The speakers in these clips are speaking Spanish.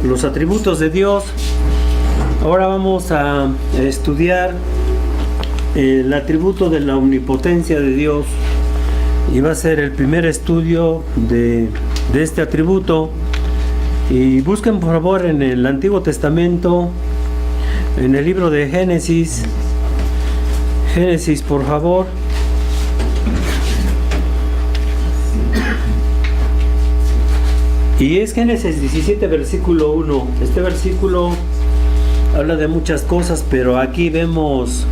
los atributos de Dios. Ahora vamos a estudiar el atributo de la omnipotencia de Dios, y va a ser el primer estudio de este atributo. Y busquen por favor en el Antiguo Testamento, en el libro de Génesis, por favor. Y es Génesis 17, versículo 1. Este versículo habla de muchas cosas, pero aquí vemos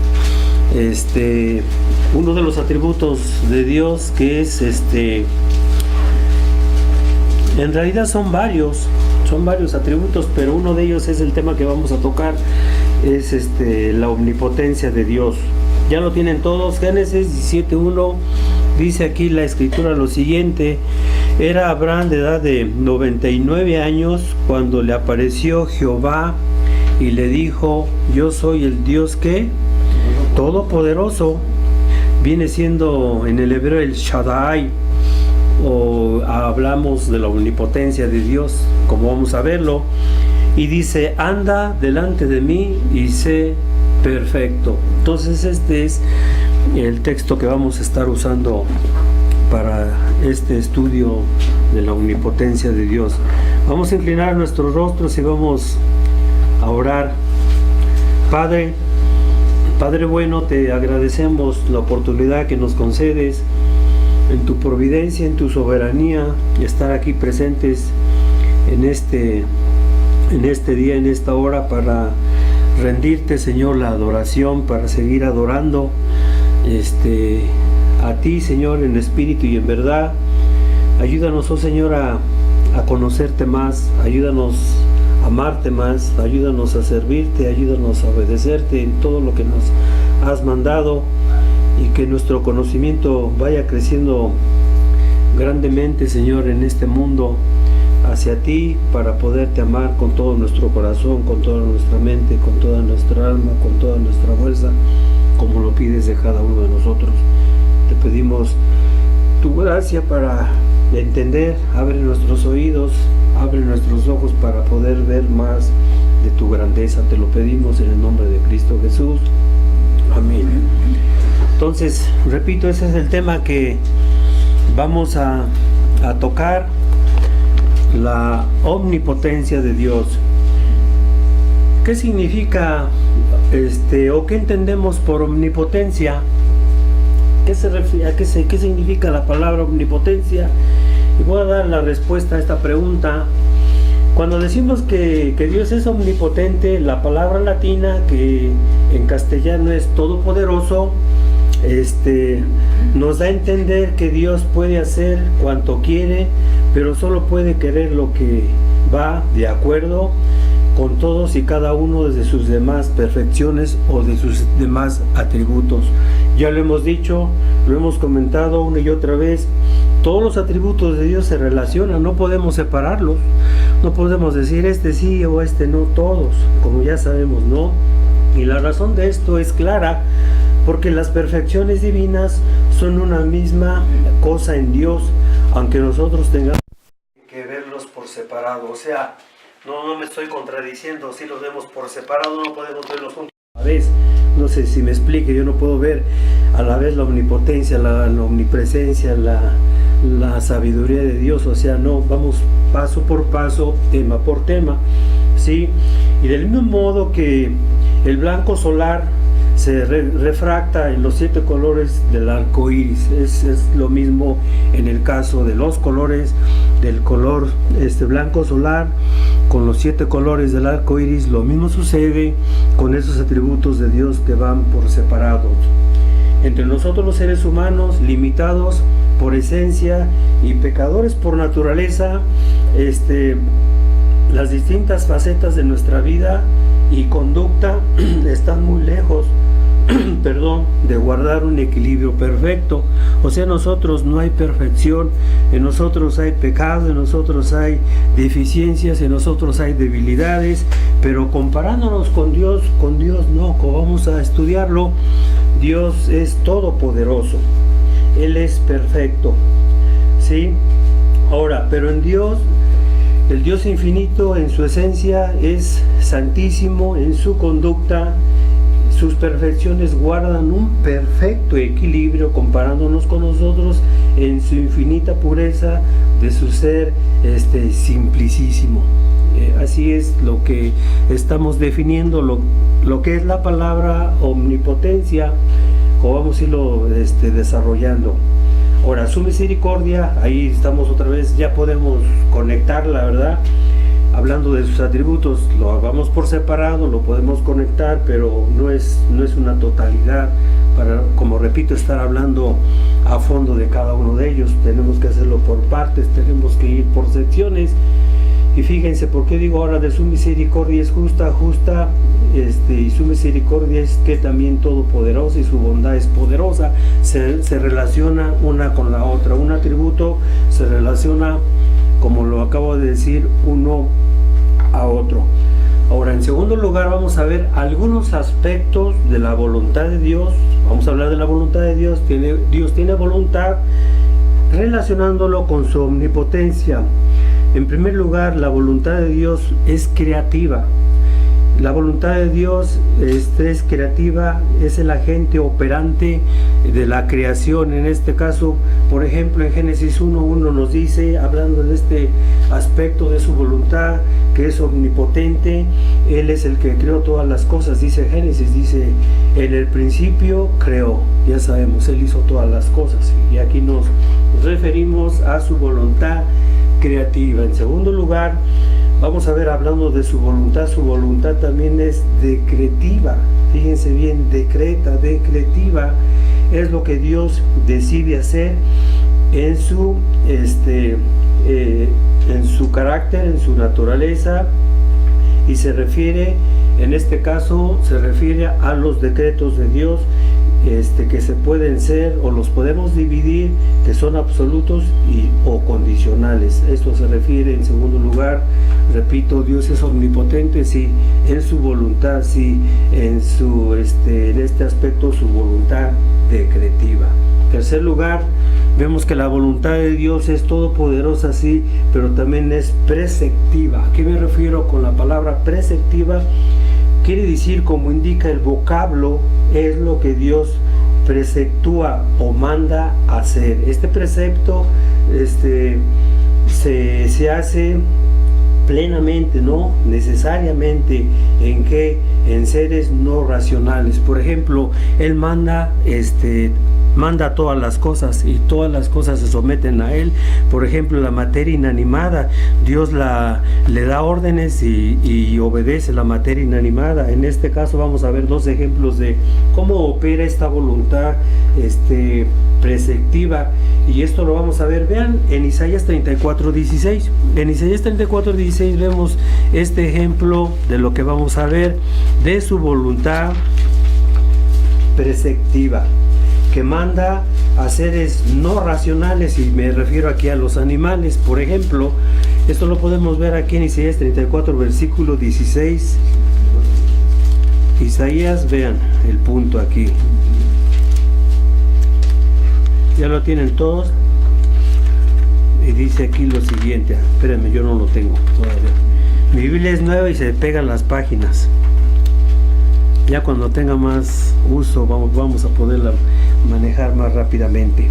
uno de los atributos de Dios, que es en realidad son varios atributos, pero uno de ellos es el tema que vamos a tocar, es la omnipotencia de Dios. Ya lo tienen todos. Génesis 17:1 dice aquí la escritura lo siguiente: era Abraham de edad de 99 años cuando le apareció Jehová y le dijo: yo soy el Dios que todopoderoso. Viene siendo en el hebreo el Shaddai, o hablamos de la omnipotencia de Dios, como vamos a verlo. Y dice: anda delante de mí y sé perfecto. Entonces este es el texto que vamos a estar usando para este estudio de la omnipotencia de Dios. Vamos a inclinar nuestros rostros y vamos a orar. Padre bueno, te agradecemos la oportunidad que nos concedes en tu providencia, en tu soberanía, y estar aquí presentes en este día, en esta hora, para rendirte, Señor, la adoración, para seguir adorando a ti, Señor, en espíritu y en verdad. Ayúdanos, oh Señor, a conocerte más, ayúdanos a amarte más, ayúdanos a servirte, ayúdanos a obedecerte en todo lo que nos has mandado, y que nuestro conocimiento vaya creciendo grandemente, Señor, en este mundo hacia ti, para poderte amar con todo nuestro corazón, con toda nuestra mente, con toda nuestra alma, con toda nuestra fuerza, como lo pides de cada uno de nosotros. Te pedimos tu gracia para entender. Abre nuestros oídos, abre nuestros ojos para poder ver más de tu grandeza. Te lo pedimos en el nombre de Cristo Jesús. Amén. Entonces, repito, ese es el tema que vamos a tocar: la omnipotencia de Dios. ¿Qué significa o qué entendemos por omnipotencia? ¿Qué significa la palabra omnipotencia? Y voy a dar la respuesta a esta pregunta. Cuando decimos que Dios es omnipotente, la palabra latina, que en castellano es todopoderoso, nos da a entender que Dios puede hacer cuanto quiere, pero solo puede querer lo que va de acuerdo con todos y cada uno de sus demás perfecciones o de sus demás atributos. Ya lo hemos dicho, lo hemos comentado una y otra vez: todos los atributos de Dios se relacionan, no podemos separarlos, no podemos decir este sí o este no, todos, como ya sabemos, ¿no? Y la razón de esto es clara, porque las perfecciones divinas son una misma cosa en Dios, aunque nosotros tengamos que verlos por separado. O sea, no me estoy contradiciendo. Si los vemos por separado, no podemos verlos juntos a la vez. No sé si me explique. Yo no puedo ver a la vez la omnipotencia, la omnipresencia, la sabiduría de Dios. O sea, no, vamos paso por paso, tema por tema, ¿sí? Y del mismo modo que el blanco solar se refracta en los 7 colores del arco iris, es lo mismo en el caso de los colores del color blanco solar con los 7 colores del arco iris. Lo mismo sucede con esos atributos de Dios que van por separados. Entre nosotros, los seres humanos, limitados por esencia y pecadores por naturaleza, las distintas facetas de nuestra vida y conducta están muy lejos de guardar un equilibrio perfecto. O sea, en nosotros no hay perfección, en nosotros hay pecado, en nosotros hay deficiencias, en nosotros hay debilidades, pero comparándonos con Dios no, como vamos a estudiarlo, Dios es todopoderoso, Él es perfecto, ¿sí? Ahora, pero en Dios El Dios infinito en su esencia es santísimo, en su conducta sus perfecciones guardan un perfecto equilibrio comparándonos con nosotros en su infinita pureza de su ser simplicísimo. Así es lo que estamos definiendo lo que es la palabra omnipotencia, o vamos a irlo desarrollando. Ahora, su misericordia, ahí estamos otra vez, ya podemos conectarla, ¿verdad? Hablando de sus atributos, lo hagamos por separado, lo podemos conectar, pero no es una totalidad para, como repito, estar hablando a fondo de cada uno de ellos. Tenemos que hacerlo por partes, tenemos que ir por secciones. Y fíjense, ¿por qué digo ahora de su misericordia es justa? Y su misericordia es que también todopoderosa, y su bondad es poderosa. Se relaciona una con la otra. Un atributo se relaciona, como lo acabo de decir, uno a otro. Ahora, en segundo lugar, vamos a ver algunos aspectos de la voluntad de Dios. Vamos a hablar de la voluntad de Dios. Dios tiene voluntad, relacionándolo con su omnipotencia. En primer lugar, la voluntad de Dios es creativa. La voluntad de Dios es creativa, es el agente operante de la creación. En este caso, por ejemplo, en Génesis 1:1 nos dice, hablando de este aspecto de su voluntad, que es omnipotente, Él es el que creó todas las cosas. Dice Génesis, dice, en el principio creó. Ya sabemos, Él hizo todas las cosas. Y aquí nos referimos a su voluntad creativa. En segundo lugar, vamos a ver, hablando de su voluntad también es decretiva. Fíjense bien, decretiva es lo que Dios decide hacer en su carácter, en su naturaleza, y se refiere, en este caso, se refiere a los decretos de Dios, que se pueden ser, o los podemos dividir, que son absolutos o condicionales. Esto se refiere, en segundo lugar, repito, Dios es omnipotente, sí, en su voluntad, sí, en este aspecto, su voluntad decretiva. En tercer lugar, vemos que la voluntad de Dios es todopoderosa, sí, pero también es preceptiva. ¿A qué me refiero con la palabra preceptiva? Quiere decir, como indica el vocablo, es lo que Dios preceptúa o manda hacer. Este precepto se hace plenamente, no necesariamente en seres no racionales. Por ejemplo, Él manda todas las cosas, y todas las cosas se someten a Él. Por ejemplo, la materia inanimada, Dios le da órdenes y obedece la materia inanimada. En este caso vamos a ver dos ejemplos de cómo opera esta voluntad preceptiva, y esto lo vamos a ver. Vean en Isaías 34:16. En Isaías 34:16 vemos este ejemplo de lo que vamos a ver de su voluntad preceptiva, que manda a seres no racionales, y me refiero aquí a los animales. Por ejemplo, esto lo podemos ver aquí en Isaías 34, versículo 16. Isaías, vean el punto aquí. Ya lo tienen todos. Y dice aquí lo siguiente. Espérenme, yo no lo tengo todavía. Mi Biblia es nueva y se pegan las páginas. Ya cuando tenga más uso vamos a poderla manejar más rápidamente.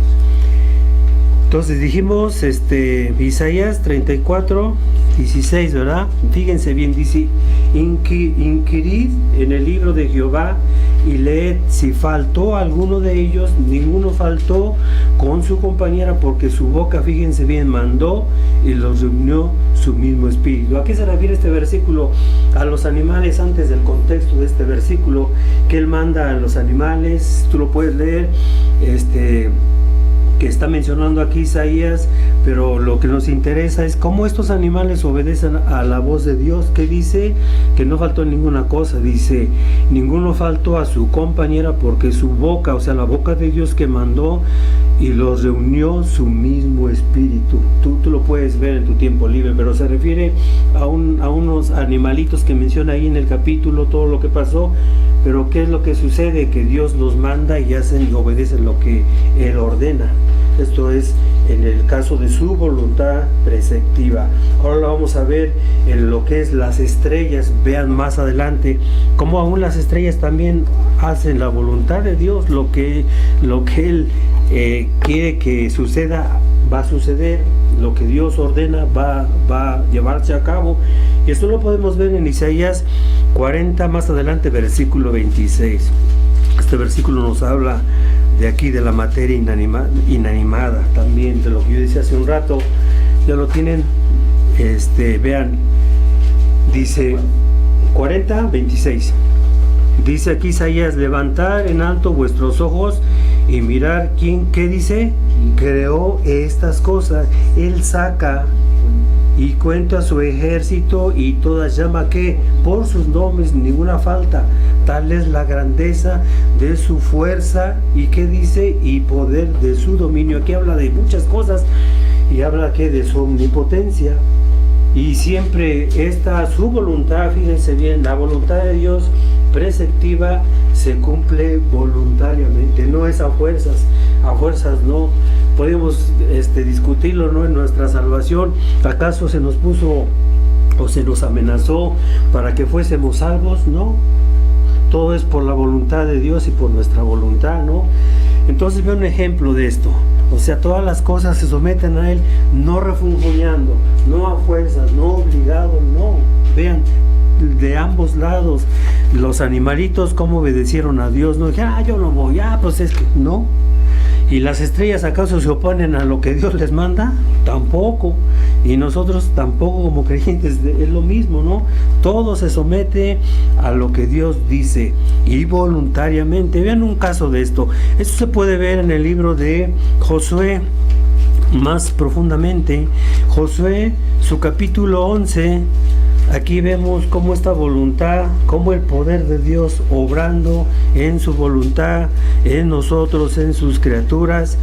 Entonces dijimos Isaías 34:16, ¿verdad? Fíjense bien, dice: inquirid en el libro de Jehová y leed si faltó alguno de ellos. Ninguno faltó con su compañera, porque su boca, fíjense bien, mandó y los reunió su mismo espíritu. ¿A qué se refiere este versículo? A los animales, antes del contexto de este versículo, que Él manda a los animales. Tú lo puedes leer, que está mencionando aquí Isaías, pero lo que nos interesa es cómo estos animales obedecen a la voz de Dios. Que dice que no faltó ninguna cosa, dice: ninguno faltó a su compañera, porque su boca, o sea, la boca de Dios que mandó y los reunió su mismo espíritu. Tú lo puedes ver en tu tiempo libre, pero se refiere a unos animalitos que menciona ahí en el capítulo, todo lo que pasó. Pero ¿qué es lo que sucede? Que Dios los manda y hacen y obedecen lo que Él ordena. Esto es en el caso de su voluntad preceptiva. Ahora lo vamos a ver en lo que es las estrellas. Vean más adelante cómo aún las estrellas también hacen la voluntad de Dios. Lo que Él quiere que suceda va a suceder, lo que Dios ordena va a llevarse a cabo. Y esto lo podemos ver en Isaías 40, más adelante, versículo 26. Este versículo nos habla de aquí, de la materia inanimada, también de lo que yo decía hace un rato. Ya lo tienen, vean, dice 40, 26. Dice aquí Isaías: levantar en alto vuestros ojos y mirar quién, ¿qué dice? Creó estas cosas. Él saca y cuenta su ejército, y todas llama que por sus nombres, ninguna falta. Tal es la grandeza de su fuerza, y ¿qué dice? Y poder de su dominio. Aquí habla de muchas cosas, y habla que de su omnipotencia. Y siempre su voluntad, fíjense bien, la voluntad de Dios preceptiva se cumple voluntariamente, no es a fuerzas no. Podemos discutirlo, ¿no? En nuestra salvación, ¿acaso se nos puso o se nos amenazó para que fuésemos salvos? No, todo es por la voluntad de Dios y por nuestra voluntad, ¿no? Entonces ve un ejemplo de esto. O sea, todas las cosas se someten a Él, no refunfuñando, no a fuerzas, no obligado, no. Vean, de ambos lados, los animalitos cómo obedecieron a Dios, no dijeron, yo no voy, pues es que no. ¿Y las estrellas acaso se oponen a lo que Dios les manda? Tampoco. Y nosotros tampoco, como creyentes, es lo mismo, ¿no? Todo se somete a lo que Dios dice, y voluntariamente. Vean un caso de esto. Esto se puede ver en el libro de Josué más profundamente. Josué, su capítulo 11. Aquí vemos cómo esta voluntad, cómo el poder de Dios obrando en su voluntad, en nosotros, en sus criaturas,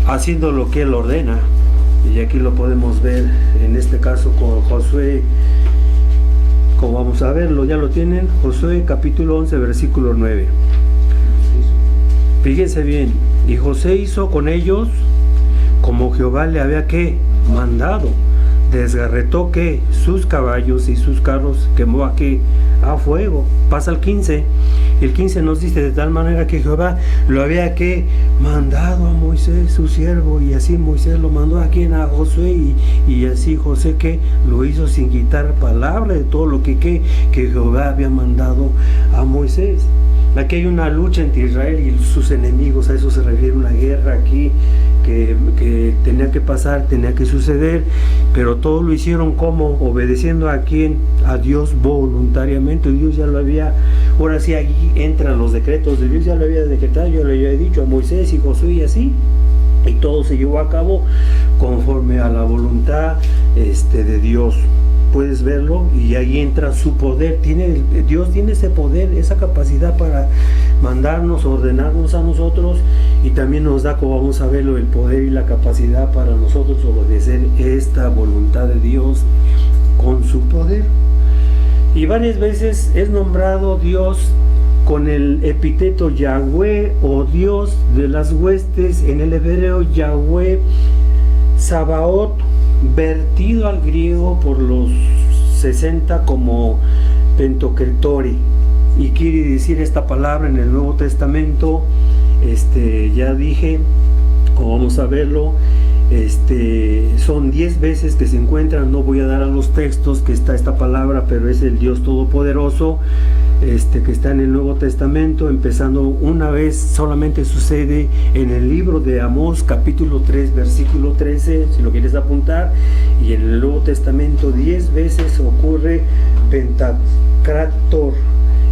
haciendo lo que Él ordena. Y aquí lo podemos ver en este caso con Josué, como vamos a verlo, ya lo tienen, Josué capítulo 11, versículo 9. Fíjense bien, y José hizo con ellos como Jehová le había mandado. Desgarretó sus caballos y sus carros, quemó a fuego. Pasa al 15. El 15 nos dice: de tal manera que Jehová lo había mandado a Moisés su siervo, y así Moisés lo mandó a Josué, y así José lo hizo sin quitar palabra de todo lo que Jehová había mandado a Moisés. Aquí hay una lucha entre Israel y sus enemigos, a eso se refiere una guerra aquí que tenía que pasar, tenía que suceder, pero todo lo hicieron como obedeciendo a Dios voluntariamente. Dios ya lo había, ahora sí aquí entran los decretos de Dios, ya lo había decretado, yo le había dicho a Moisés y Josué, y así, y todo se llevó a cabo conforme a la voluntad de Dios. Puedes verlo, y ahí entra su poder. Dios tiene ese poder, esa capacidad para mandarnos, ordenarnos a nosotros, y también nos da, como vamos a verlo, el poder y la capacidad para nosotros obedecer esta voluntad de Dios con su poder. Y varias veces es nombrado Dios con el epíteto Yahweh, o Dios de las huestes, en el hebreo Yahweh Sabaoth, vertido al griego por los 60 como Pentocretori, y quiere decir esta palabra en el Nuevo Testamento, ya dije, como vamos a verlo, son 10 veces que se encuentran. No voy a dar a los textos que está esta palabra, pero es el Dios Todopoderoso que está en el Nuevo Testamento. Empezando una vez, solamente sucede en el libro de Amós capítulo 3 versículo 13, si lo quieres apuntar, y en el Nuevo Testamento 10 veces ocurre Pentacrator.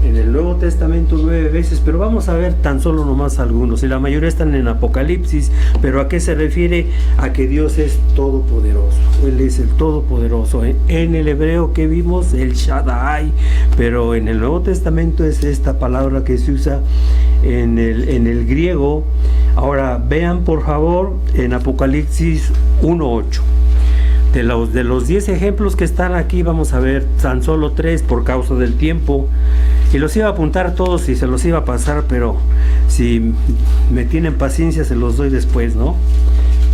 En el Nuevo Testamento 9 veces, pero vamos a ver tan solo nomás algunos, y la mayoría están en Apocalipsis. Pero ¿a qué se refiere? A que Dios es todopoderoso. Él es el todopoderoso. En el hebreo que vimos, el Shaddai, pero en el Nuevo Testamento es esta palabra que se usa en el griego. Ahora vean por favor en Apocalipsis 1:8. De los 10 ejemplos que están aquí, vamos a ver tan solo 3 por causa del tiempo, y los iba a apuntar todos y se los iba a pasar, pero si me tienen paciencia se los doy después, ¿no?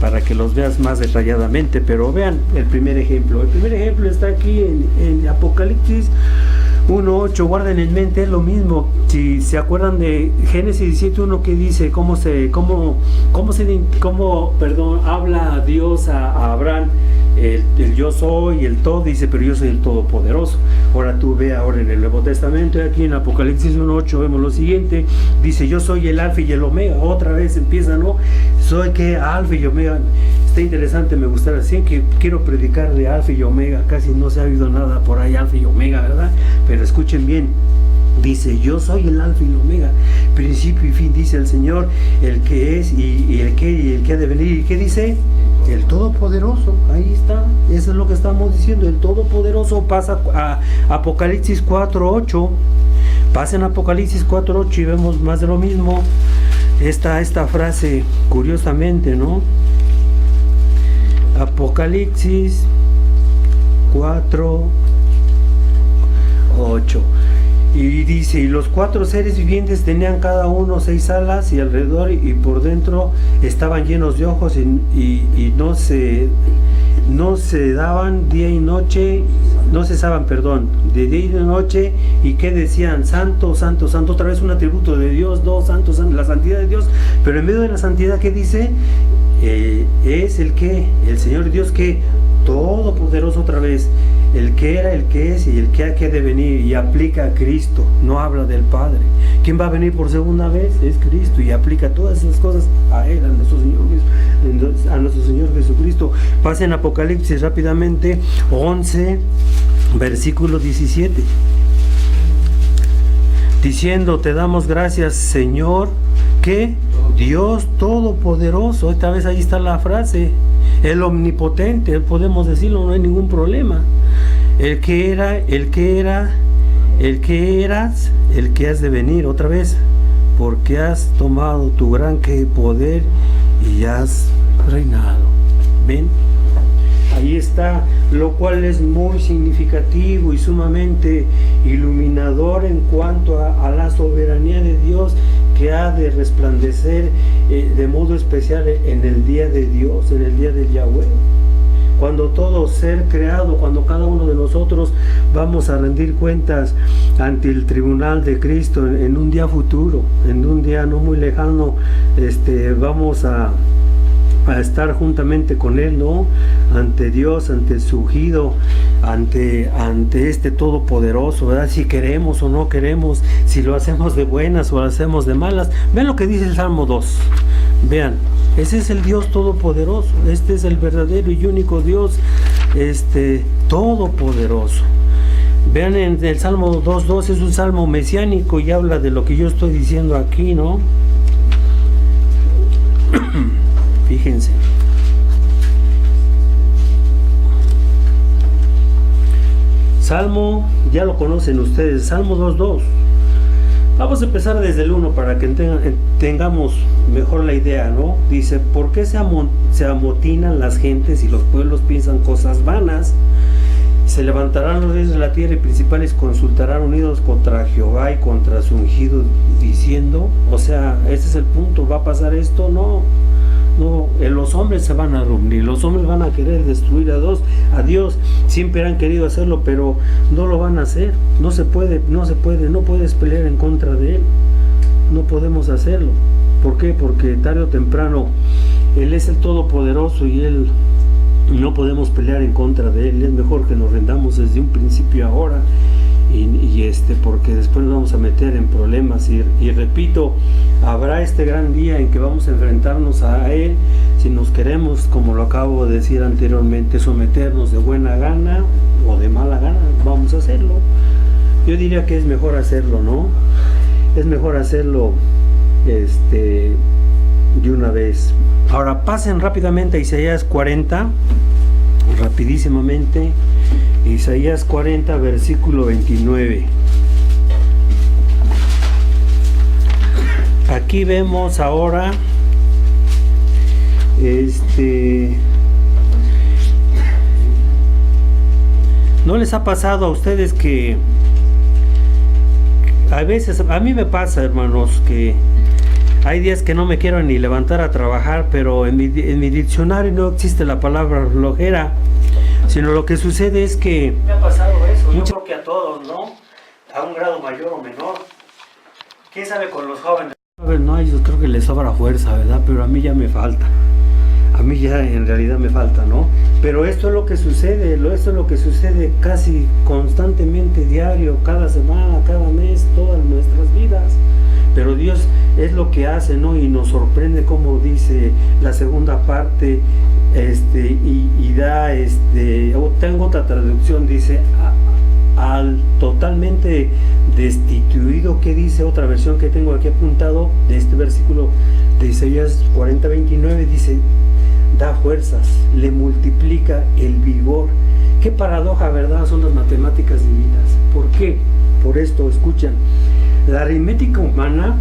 para que los veas más detalladamente, pero vean el primer ejemplo. El primer ejemplo está aquí en Apocalipsis 1:8, guarden en mente, es lo mismo. Si se acuerdan de Génesis 17:1, que dice cómo habla Dios a Abraham, el yo soy, el todo, dice, pero yo soy el todopoderoso. Ahora tú ve ahora en el Nuevo Testamento, aquí en Apocalipsis 1:8 vemos lo siguiente, dice, yo soy el alfa y el omega. Otra vez empieza, ¿no? Soy que alfa y omega. Está interesante, me gustaría, así que quiero predicar de alfa y omega, casi no se ha oído nada por ahí, alfa y omega, ¿verdad? Pero escuchen bien, dice, yo soy el alfa y el omega, principio y fin, dice el Señor, el que es y el que ha de venir. ¿Y qué dice? El Todopoderoso. Ahí está, eso es lo que estamos diciendo, el Todopoderoso. Pasa a Apocalipsis 4:8, pasen a Apocalipsis 4:8 y vemos más de lo mismo. Esta frase, curiosamente, ¿no? Apocalipsis 4:8, y dice, y los 4 seres vivientes tenían cada uno 6 alas, y alrededor y por dentro estaban llenos de ojos, y no se daban día y noche, no cesaban, de día y de noche. Y que decían, santo, santo, santo. Otra vez un atributo de Dios, no, santo, santo, la santidad de Dios. Pero en medio de la santidad, ¿qué dice? Es el Señor Dios, que todopoderoso, otra vez, el que era, el que es y el que ha de venir, y aplica a Cristo, no habla del Padre. ¿Quién va a venir por segunda vez? Es Cristo, y aplica todas esas cosas a Él, a nuestro Señor Jesucristo. Pasen Apocalipsis rápidamente 11, versículo 17, diciendo, te damos gracias, Señor, que Dios Todopoderoso. Esta vez ahí está la frase, el omnipotente, podemos decirlo, no hay ningún problema. El que era, el que era, el que eras, el que has de venir. Otra vez, porque has tomado tu gran poder y has reinado. ¿Ven? Ahí está, lo cual es muy significativo y sumamente iluminador en cuanto a la soberanía de Dios, que ha de resplandecer de modo especial en el día de Dios, en el día de Yahweh. Cuando todo ser creado, cuando cada uno de nosotros vamos a rendir cuentas ante el tribunal de Cristo en un día futuro, en un día no muy lejano, vamos a estar juntamente con Él, ¿no? Ante Dios, ante su ungido, ante este Todopoderoso, ¿verdad? Si queremos o no queremos, si lo hacemos de buenas o lo hacemos de malas. Vean lo que dice el Salmo 2. Vean, ese es el Dios Todopoderoso. Este es el verdadero y único Dios, Todopoderoso. Vean en el Salmo 2:2, es un salmo mesiánico y habla de lo que yo estoy diciendo aquí, ¿no? Fíjense. Salmo, ya lo conocen ustedes, Salmo 2:2. Vamos a empezar desde el 1 para que tengamos mejor la idea, ¿no? Dice, ¿por qué se amotinan las gentes y los pueblos piensan cosas vanas? Se levantarán los reyes de la tierra y principales consultarán unidos contra Jehová y contra su ungido, diciendo, o sea, este es el punto, ¿va a pasar esto? No, los hombres se van a reunir, los hombres van a querer destruir a Dios, siempre han querido hacerlo, pero no lo van a hacer, no se puede, no puedes pelear en contra de Él, no podemos hacerlo. ¿Por qué? Porque tarde o temprano Él es el Todopoderoso y Él no podemos pelear en contra de Él. Es mejor que nos rendamos desde un principio ahora, porque después nos vamos a meter en problemas y repito, habrá este gran día en que vamos a enfrentarnos a Él si nos queremos, como lo acabo de decir anteriormente, someternos de buena gana o de mala gana, vamos a hacerlo. Yo diría que es mejor hacerlo, ¿no? Es mejor hacerlo de una vez. Ahora pasen rápidamente a Isaías 40, rapidísimamente. Isaías 40, versículo 29. Aquí vemos ahora ¿no les ha pasado a ustedes que a veces, a mí me pasa, hermanos, que Hay días que no me quiero ni levantar a trabajar, pero en mi diccionario no existe la palabra flojera, sino lo que sucede es que me ha pasado eso. Yo creo que a todos, ¿no? A un grado mayor o menor. ¿Quién sabe con los jóvenes? No, a ellos creo que les sobra fuerza, ¿verdad? Pero a mí ya me falta. A mí ya en realidad me falta, ¿no? Pero esto es lo que sucede, esto es lo que sucede casi constantemente, diario, cada semana, cada mes, todas nuestras vidas. Pero Dios es lo que hace, ¿no? Y nos sorprende, como dice la segunda parte, y da, tengo otra traducción, dice, al totalmente destituido, que dice otra versión que tengo aquí apuntado, de este versículo de Isaías 40:29, dice, da fuerzas, le multiplica el vigor. Qué paradoja, ¿verdad? Son las matemáticas divinas. ¿Por qué? Por esto, escuchan. La aritmética humana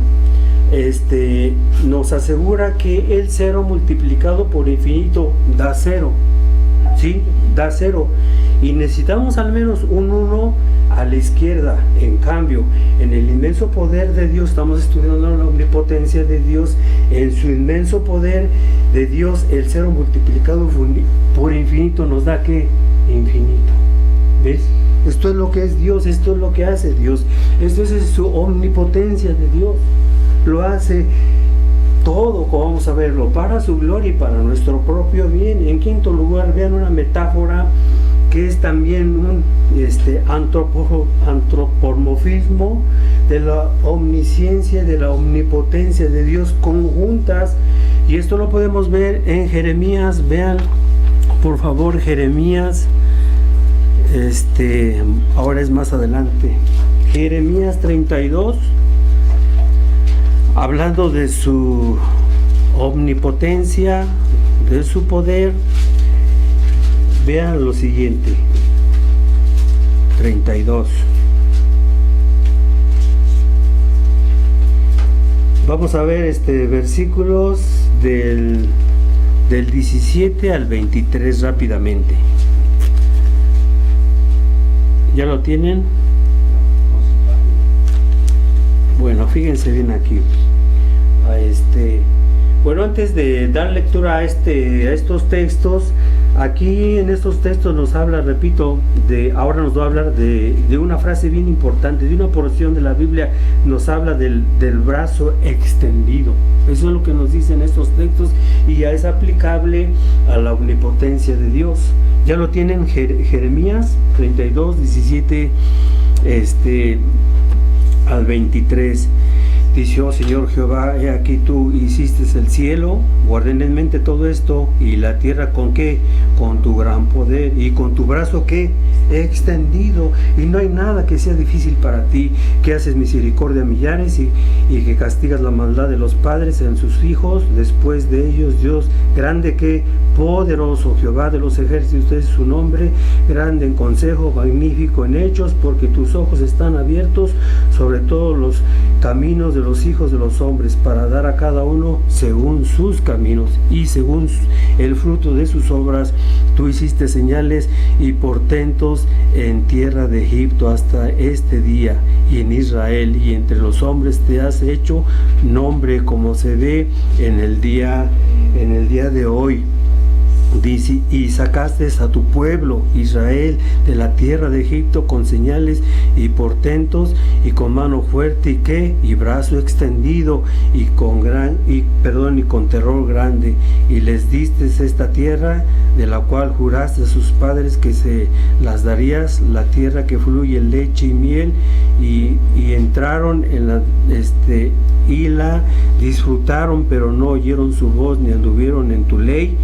nos asegura que el 0 multiplicado por infinito da 0. ¿Sí? Da 0. Y necesitamos al menos un 1 a la izquierda. En cambio, en el inmenso poder de Dios, estamos estudiando la omnipotencia de Dios, en su inmenso poder de Dios, el 0 multiplicado por infinito nos da ¿qué? Infinito. ¿Ves? Esto es lo que es Dios, esto es lo que hace Dios, esto es su omnipotencia de Dios. Lo hace todo, como vamos a verlo, para su gloria y para nuestro propio bien. En quinto lugar, vean una metáfora que es también un antropomorfismo de la omnisciencia, de la omnipotencia de Dios conjuntas, y esto lo podemos ver en Jeremías. Vean por favor Jeremías, ahora es más adelante, Jeremías 32, hablando de su omnipotencia, de su poder. Vean lo siguiente, 32. Vamos a ver versículos del 17 al 23 rápidamente. ¿Ya lo tienen? Bueno, fíjense bien aquí. Bueno, antes de dar lectura a estos textos, aquí en estos textos nos habla, repito, ahora nos va a hablar de una frase bien importante, de una porción de la Biblia, nos habla del brazo extendido. Eso es lo que nos dicen estos textos y ya es aplicable a la omnipotencia de Dios. Ya lo tienen, Jeremías 32, 17 al 23. Dice: oh Señor Jehová, he aquí tú hiciste el cielo, guarden en mente todo esto, y la tierra ¿con qué? Con tu gran poder, y con tu brazo ¿qué? Extendido, y no hay nada que sea difícil para ti, que haces misericordia a millares, y que castigas la maldad de los padres en sus hijos, después de ellos, Dios grande que poderoso, Jehová de los ejércitos es su nombre, grande en consejo, magnífico en hechos, porque tus ojos están abiertos sobre todos los caminos de los hijos de los hombres, para dar a cada uno según sus caminos y según el fruto de sus obras. Tú hiciste señales y portentos en tierra de Egipto hasta este día, y en Israel y entre los hombres te has hecho nombre, como se ve en el día de hoy. Dice: y sacaste a tu pueblo Israel de la tierra de Egipto con señales y portentos, y con mano fuerte, y qué, y brazo extendido, y con terror grande, y les diste esta tierra de la cual juraste a sus padres que se las darías, la tierra que fluye leche y miel, y entraron en y la disfrutaron, pero no oyeron su voz ni anduvieron en tu ley.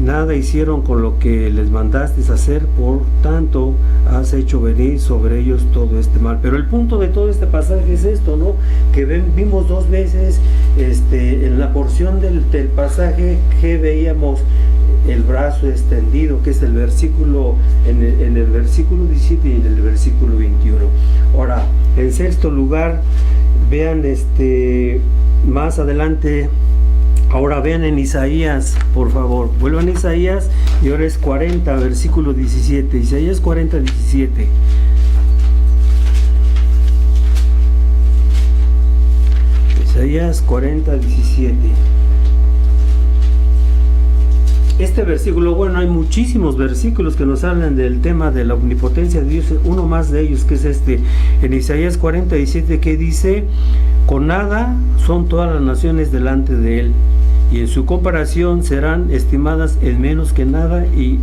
Nada hicieron con lo que les mandaste hacer, por tanto has hecho venir sobre ellos todo este mal. Pero el punto de todo este pasaje es esto, ¿no? Que vimos dos veces en la porción del pasaje que veíamos el brazo extendido, que es el versículo en el versículo 17 y en el versículo 21. Ahora, en sexto lugar, vean más adelante. Ahora vean en Isaías, por favor, vuelvan a Isaías, y ahora es 40, versículo 17, Isaías 40, 17. Isaías 40:17. Este versículo, bueno, hay muchísimos versículos que nos hablan del tema de la omnipotencia de Dios. Uno más de ellos, que es este, en Isaías 40:17, que dice: con nada son todas las naciones delante de él, y en su comparación serán estimadas en menos que nada y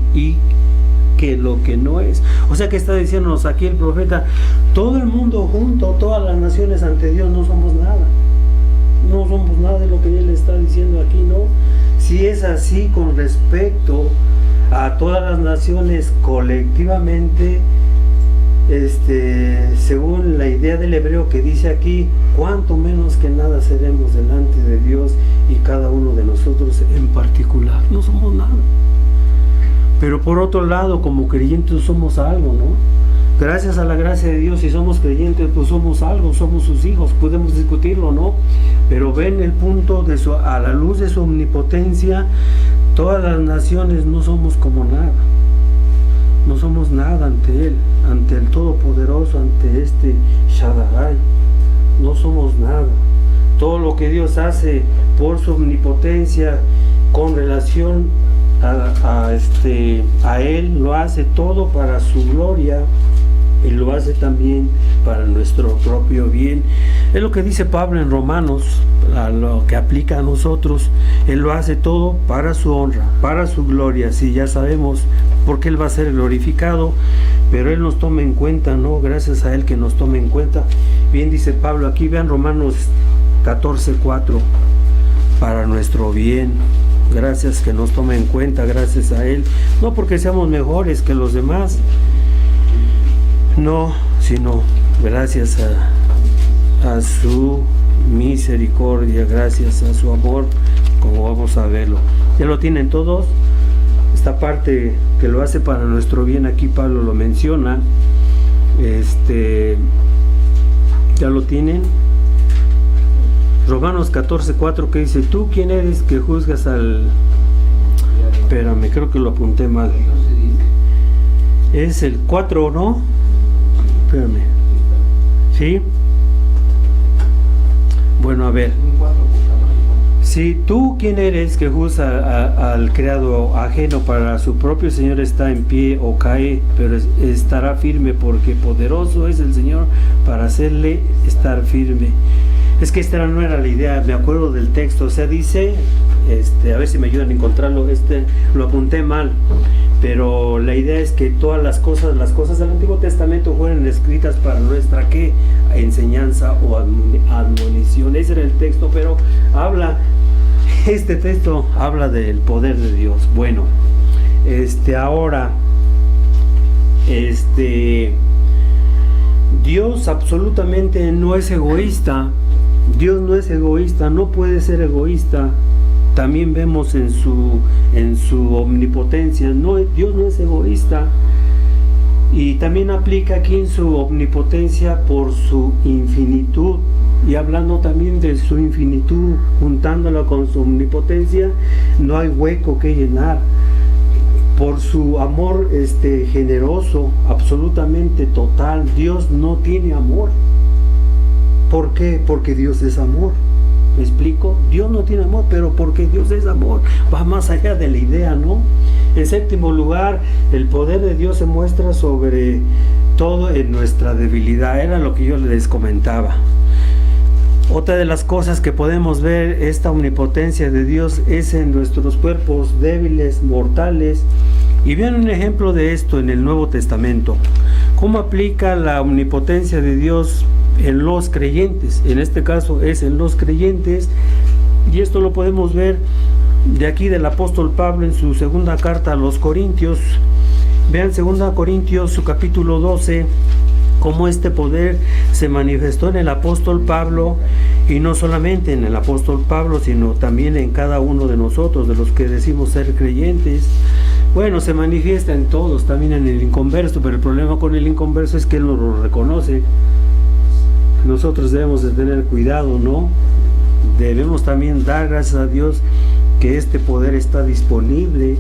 que lo que no es. O sea que está diciéndonos aquí el profeta: todo el mundo junto, todas las naciones ante Dios no somos nada. No somos nada de lo que él está diciendo aquí, ¿no? Si es así con respecto a todas las naciones colectivamente, según la idea del hebreo que dice aquí, cuánto menos que nada seremos delante de Dios y cada uno de nosotros en particular. No somos nada. Pero por otro lado, como creyentes somos algo, ¿no? Gracias a la gracia de Dios, si somos creyentes, pues somos algo, somos sus hijos, podemos discutirlo, ¿no? Pero ven el punto de a la luz de su omnipotencia, todas las naciones no somos como nada. No somos nada ante Él, ante el Todopoderoso, ante este Shaddai. No somos nada. Todo lo que Dios hace por su omnipotencia con relación a Él, lo hace todo para su gloria. Y lo hace también para nuestro propio bien. Es lo que dice Pablo en Romanos, a lo que aplica a nosotros. Él lo hace todo para su honra, para su gloria. Sí, ya sabemos por qué Él va a ser glorificado, pero Él nos toma en cuenta, ¿no? Gracias a Él que nos tome en cuenta. Bien dice Pablo aquí, vean Romanos 14:4, para nuestro bien. Gracias que nos tome en cuenta, gracias a Él. No porque seamos mejores que los demás, no, sino gracias a su misericordia, gracias a su amor, como vamos a verlo. ¿Ya lo tienen todos? Esta parte que lo hace para nuestro bien, aquí Pablo lo menciona. ¿Ya lo tienen? Romanos 14:4, que dice: ¿tú quién eres que juzgas al...? Espérame, creo que lo apunté mal. Es el 4, ¿no? Espérame. ¿Sí? Bueno, a ver. Si tú quién eres que juzga al criado ajeno, para su propio Señor está en pie o cae, pero estará firme, porque poderoso es el Señor para hacerle estar firme. Es que esta no era la idea, me acuerdo del texto, o sea, dice, a ver si me ayudan a encontrarlo, lo apunté mal, pero la idea es que todas las cosas del Antiguo Testamento fueron escritas para nuestra, ¿qué? Enseñanza o admonición. Ese era el texto, pero este texto habla del poder de Dios. Bueno, ahora, Dios absolutamente no es egoísta. Dios no es egoísta, no puede ser egoísta. También vemos en su omnipotencia, Dios no es egoísta. Y también aplica aquí en su omnipotencia por su infinitud. Y hablando también de su infinitud, juntándola con su omnipotencia, no hay hueco que llenar. Por su amor generoso, absolutamente total, Dios no tiene amor. ¿Por qué? Porque Dios es amor. ¿Me explico? Dios no tiene amor, pero porque Dios es amor, va más allá de la idea, ¿no? En séptimo lugar, el poder de Dios se muestra sobre todo en nuestra debilidad. Era lo que yo les comentaba. Otra de las cosas que podemos ver esta omnipotencia de Dios es en nuestros cuerpos débiles, mortales. Y vean un ejemplo de esto en el Nuevo Testamento. ¿Cómo aplica la omnipotencia de Dios en los creyentes? En este caso es en los creyentes. Y esto lo podemos ver de aquí del apóstol Pablo en su segunda carta a los Corintios. Vean 2 Corintios, su capítulo 12, cómo este poder se manifestó en el apóstol Pablo, y no solamente en el apóstol Pablo, sino también en cada uno de nosotros, de los que decimos ser creyentes. Bueno, se manifiesta en todos, también en el inconverso, pero el problema con el inconverso es que él no lo reconoce. Nosotros debemos de tener cuidado, ¿no? Debemos también dar gracias a Dios que este poder está disponible,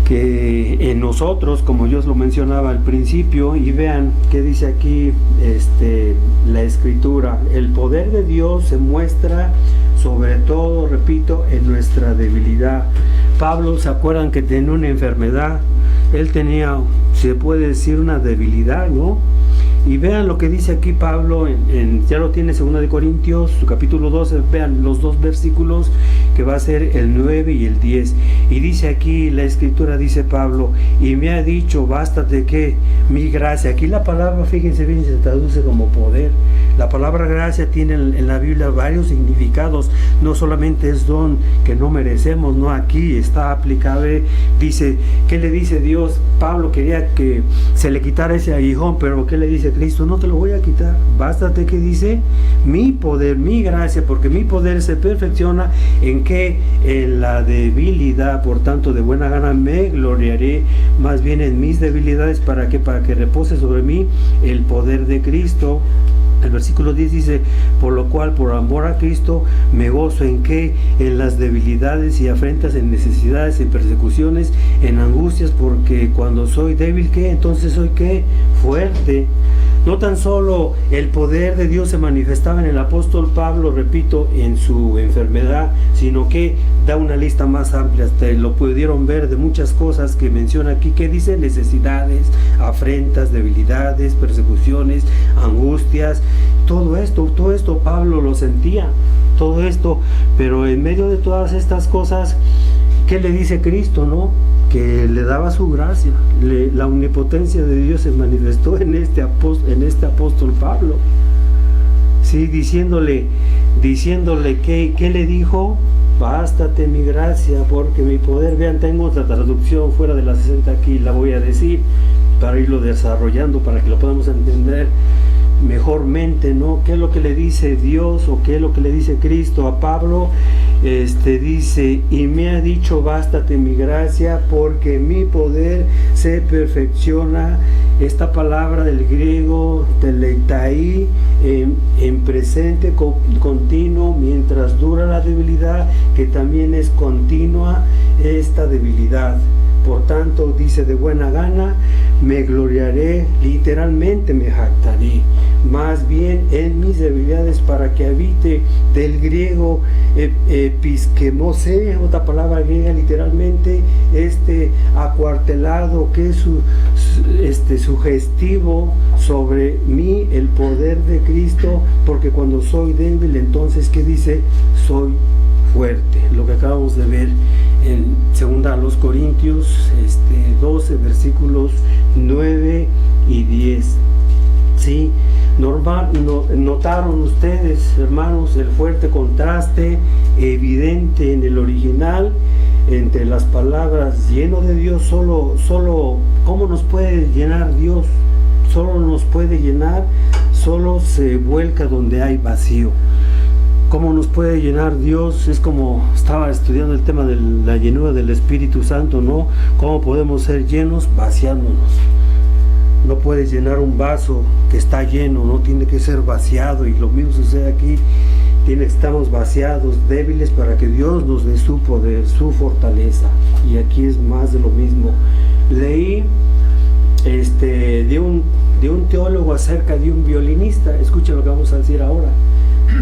que en nosotros, como yo os lo mencionaba al principio, y vean qué dice aquí la escritura: el poder de Dios se muestra sobre todo, repito, en nuestra debilidad. Pablo, ¿se acuerdan que tenía una enfermedad? Él tenía, se puede decir, una debilidad, ¿no? Y vean lo que dice aquí Pablo, ya lo tiene 2 de Corintios, su capítulo 12, vean los dos versículos que va a ser el 9 y el 10. Y dice aquí, la escritura dice Pablo: y me ha dicho, bástate que mi gracia. Aquí la palabra, fíjense bien, se traduce como poder. La palabra gracia tiene en la Biblia varios significados, no solamente es don que no merecemos, no, aquí está aplicable. Dice, ¿qué le dice Dios? Pablo quería que se le quitara ese aguijón, pero ¿qué le dice Cristo? No te lo voy a quitar, bástate, que dice, mi poder, mi gracia, porque mi poder se perfecciona en que en la debilidad. Por tanto, de buena gana me gloriaré más bien en mis debilidades. ¿Para qué? Para que repose sobre mí el poder de Cristo. El versículo 10 dice: por lo cual, por amor a Cristo, me gozo en que en las debilidades y afrentas, en necesidades, en persecuciones, en angustias, porque cuando soy débil, ¿qué? Entonces soy, ¿qué? Fuerte. No tan solo el poder de Dios se manifestaba en el apóstol Pablo, repito, en su enfermedad, sino que da una lista más amplia. Hasta lo pudieron ver de muchas cosas que menciona aquí, que dice: necesidades, afrentas, debilidades, persecuciones, angustias. Todo esto Pablo lo sentía, todo esto, pero en medio de todas estas cosas, ¿qué le dice Cristo, no? Que le daba su gracia. La omnipotencia de Dios se manifestó en este apóstol Pablo, sí, diciéndole ¿qué le dijo? Bástate mi gracia, porque mi poder. Vean, tengo otra traducción fuera de la 60 aquí, la voy a decir para irlo desarrollando, para que lo podamos entender mejormente, ¿no? ¿Qué es lo que le dice Dios, o qué es lo que le dice Cristo a Pablo? Dice: y me ha dicho, bástate mi gracia, porque mi poder se perfecciona. Esta palabra del griego teleitai, en presente continuo, mientras dura la debilidad, que también es continua esta debilidad. Por tanto, dice, de buena gana me gloriaré, literalmente me jactaré, más bien en mis debilidades, para que habite. Del griego episkemose, otra palabra griega, literalmente acuartelado, que es sugestivo sobre mí el poder de Cristo, porque cuando soy débil, entonces, ¿qué dice? Soy fuerte. Lo que acabamos de ver en 2 a los Corintios 12, versículos 9 y 10. ¿Sí? Notaron ustedes, hermanos, el fuerte contraste evidente en el original entre las palabras lleno de Dios. Solo ¿cómo nos puede llenar Dios? Solo nos puede llenar, solo se vuelca donde hay vacío. ¿Cómo nos puede llenar Dios? Es como estaba estudiando el tema de la llenura del Espíritu Santo, ¿no? ¿Cómo podemos ser llenos? Vaciándonos. No puedes llenar un vaso que está lleno, no tiene que ser vaciado, y lo mismo sucede aquí. Estamos vaciados, débiles, para que Dios nos dé su poder, su fortaleza. Y aquí es más de lo mismo. Leí de un teólogo acerca de un violinista. Escuchen lo que vamos a decir ahora.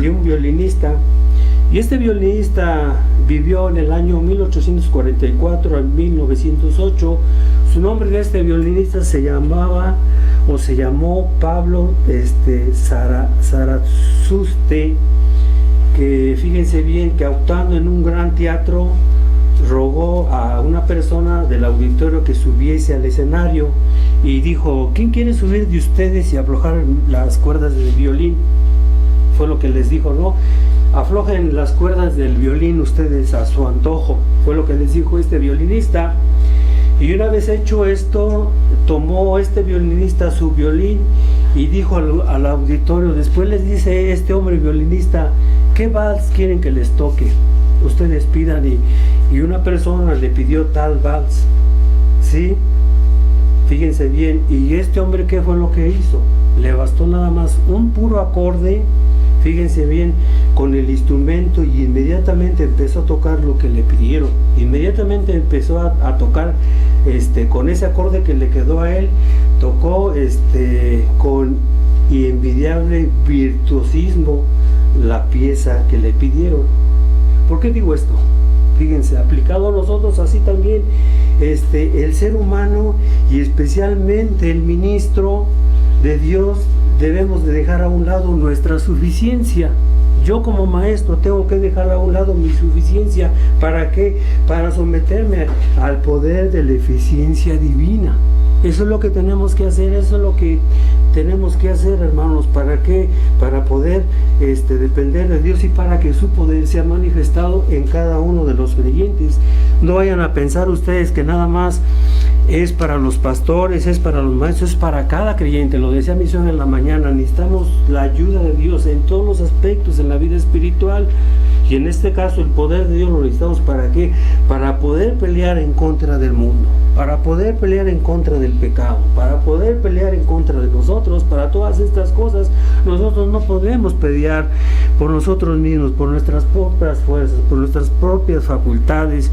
De un violinista, y este violinista vivió en el año 1844 al 1908. Su nombre de este violinista se llamó Pablo Zarathustra, que fíjense bien que, actuando en un gran teatro, rogó a una persona del auditorio que subiese al escenario, y dijo: ¿quién quiere subir de ustedes y aflojar las cuerdas del violín? Fue lo que les dijo, ¿no? Aflojen las cuerdas del violín ustedes a su antojo. Fue lo que les dijo este violinista. Y una vez hecho esto, tomó este violinista su violín y dijo al auditorio, después les dice este hombre violinista: ¿qué vals quieren que les toque? Ustedes pidan. Y una persona le pidió tal vals, ¿sí? Fíjense bien. Y este hombre, ¿qué fue lo que hizo? Le bastó nada más un puro acorde. fíjense bien, con el instrumento, y inmediatamente empezó a tocar lo que le pidieron. Inmediatamente empezó a tocar con ese acorde que le quedó a él, tocó con envidiable virtuosismo la pieza que le pidieron. ¿Por qué digo esto? Fíjense, aplicado a nosotros así también, el ser humano y especialmente el ministro de Dios, debemos de dejar a un lado nuestra suficiencia. Yo como maestro tengo que dejar a un lado mi suficiencia. ¿Para qué? Para someterme al poder de la eficiencia divina. Eso es lo que tenemos que hacer, eso es lo que tenemos que hacer, hermanos. ¿Para qué? Para poder depender de Dios y para que su poder sea manifestado en cada uno de los creyentes. No vayan a pensar ustedes que nada más es para los pastores, es para los maestros, es para cada creyente. Lo decía Misión en la mañana, necesitamos la ayuda de Dios en todos los aspectos en la vida espiritual. Y en este caso el poder de Dios lo necesitamos. ¿Para qué? Para poder pelear en contra del mundo, para poder pelear en contra del pecado, para poder pelear en contra de nosotros. Para todas estas cosas nosotros no podemos pelear por nosotros mismos, por nuestras propias fuerzas, por nuestras propias facultades,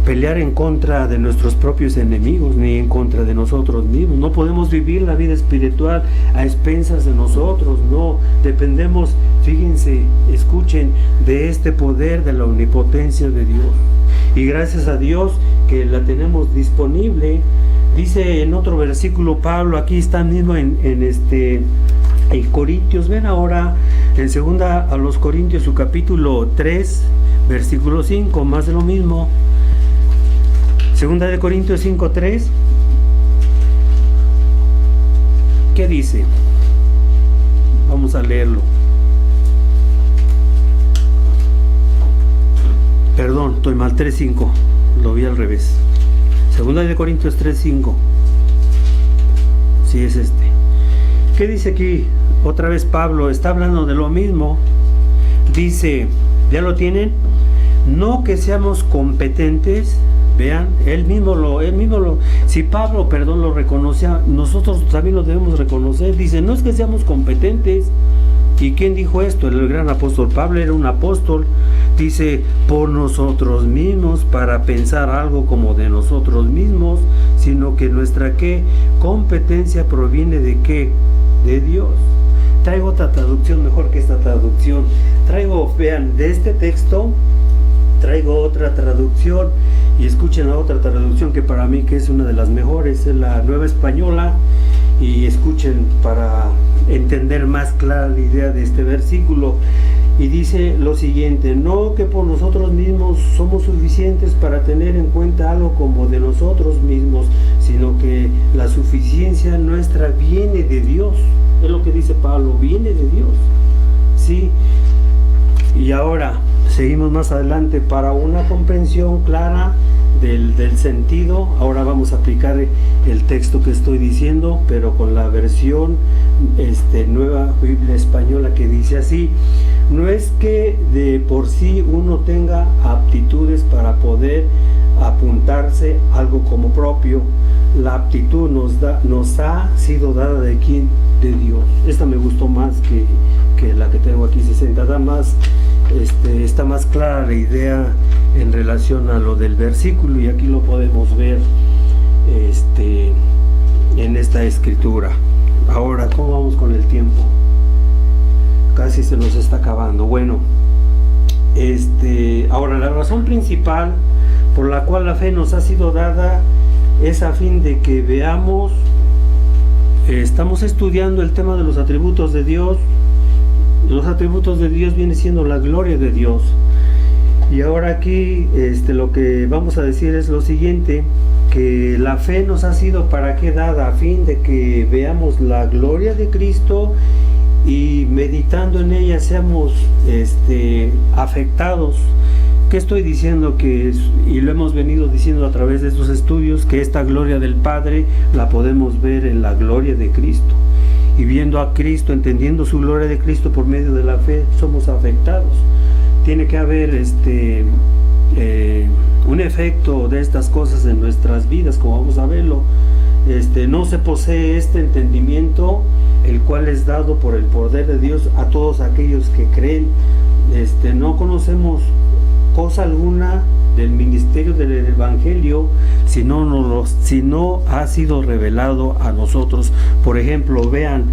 pelear en contra de nuestros propios enemigos, ni en contra de nosotros mismos. No podemos vivir la vida espiritual a expensas de nosotros, no. Dependemos, fíjense, escuchen, de este poder de la omnipotencia de Dios. Y gracias a Dios que la tenemos disponible. Dice en otro versículo Pablo, aquí está mismo en Corintios, ven ahora en segunda a los Corintios, su capítulo 3, versículo 5, más de lo mismo. Segunda de Corintios 5:3. ¿Qué dice? Vamos a leerlo. Perdón, estoy mal, 3:5. Lo vi al revés. Segunda de Corintios 3:5. Sí, es ¿Qué dice aquí? Otra vez Pablo está hablando de lo mismo. Dice, ¿ya lo tienen? No que seamos competentes. Vean, él mismo lo, si Pablo, lo reconocía, nosotros también lo debemos reconocer. Dice, no es que seamos competentes. ¿Y quién dijo esto? El gran apóstol Pablo era un apóstol. Dice, por nosotros mismos, para pensar algo como de nosotros mismos, sino que nuestra competencia proviene de ¿qué? De Dios. Traigo otra traducción mejor que esta traducción. Vean, de este texto traigo otra traducción, y escuchen la otra traducción que para mí que es una de las mejores, es la Nueva Española, y escuchen para entender más clara la idea de este versículo. Y dice lo siguiente: no que por nosotros mismos somos suficientes para tener en cuenta algo como de nosotros mismos, sino que la suficiencia nuestra viene de Dios. Es lo que dice Pablo, viene de Dios. Sí. Y ahora seguimos más adelante para una comprensión clara del sentido. Ahora vamos a aplicar el texto que estoy diciendo, pero con la versión Nueva Biblia Española, que dice así: no es que de por sí uno tenga aptitudes para poder apuntarse algo como propio. La aptitud nos ha sido dada de quién, de Dios. Esta me gustó más que la que tengo aquí 60, da más, está más clara la idea en relación a lo del versículo, y aquí lo podemos ver en esta escritura. Ahora, ¿cómo vamos con el tiempo? Casi se nos está acabando. Bueno, ahora la razón principal por la cual la fe nos ha sido dada es a fin de que veamos, estamos estudiando el tema de los atributos de Dios. Los atributos de Dios viene siendo la gloria de Dios. Y ahora aquí lo que vamos a decir es lo siguiente: que la fe nos ha sido para qué dada, a fin de que veamos la gloria de Cristo y meditando en ella seamos afectados. ¿Qué estoy diciendo? Y lo hemos venido diciendo a través de estos estudios, que esta gloria del Padre la podemos ver en la gloria de Cristo. Y viendo a Cristo, entendiendo su gloria de Cristo por medio de la fe, somos afectados. Tiene que haber un efecto de estas cosas en nuestras vidas, como vamos a verlo. no se posee este entendimiento, el cual es dado por el poder de Dios a todos aquellos que creen. No conocemos cosa alguna del ministerio del Evangelio si no ha sido revelado a nosotros. Por ejemplo, vean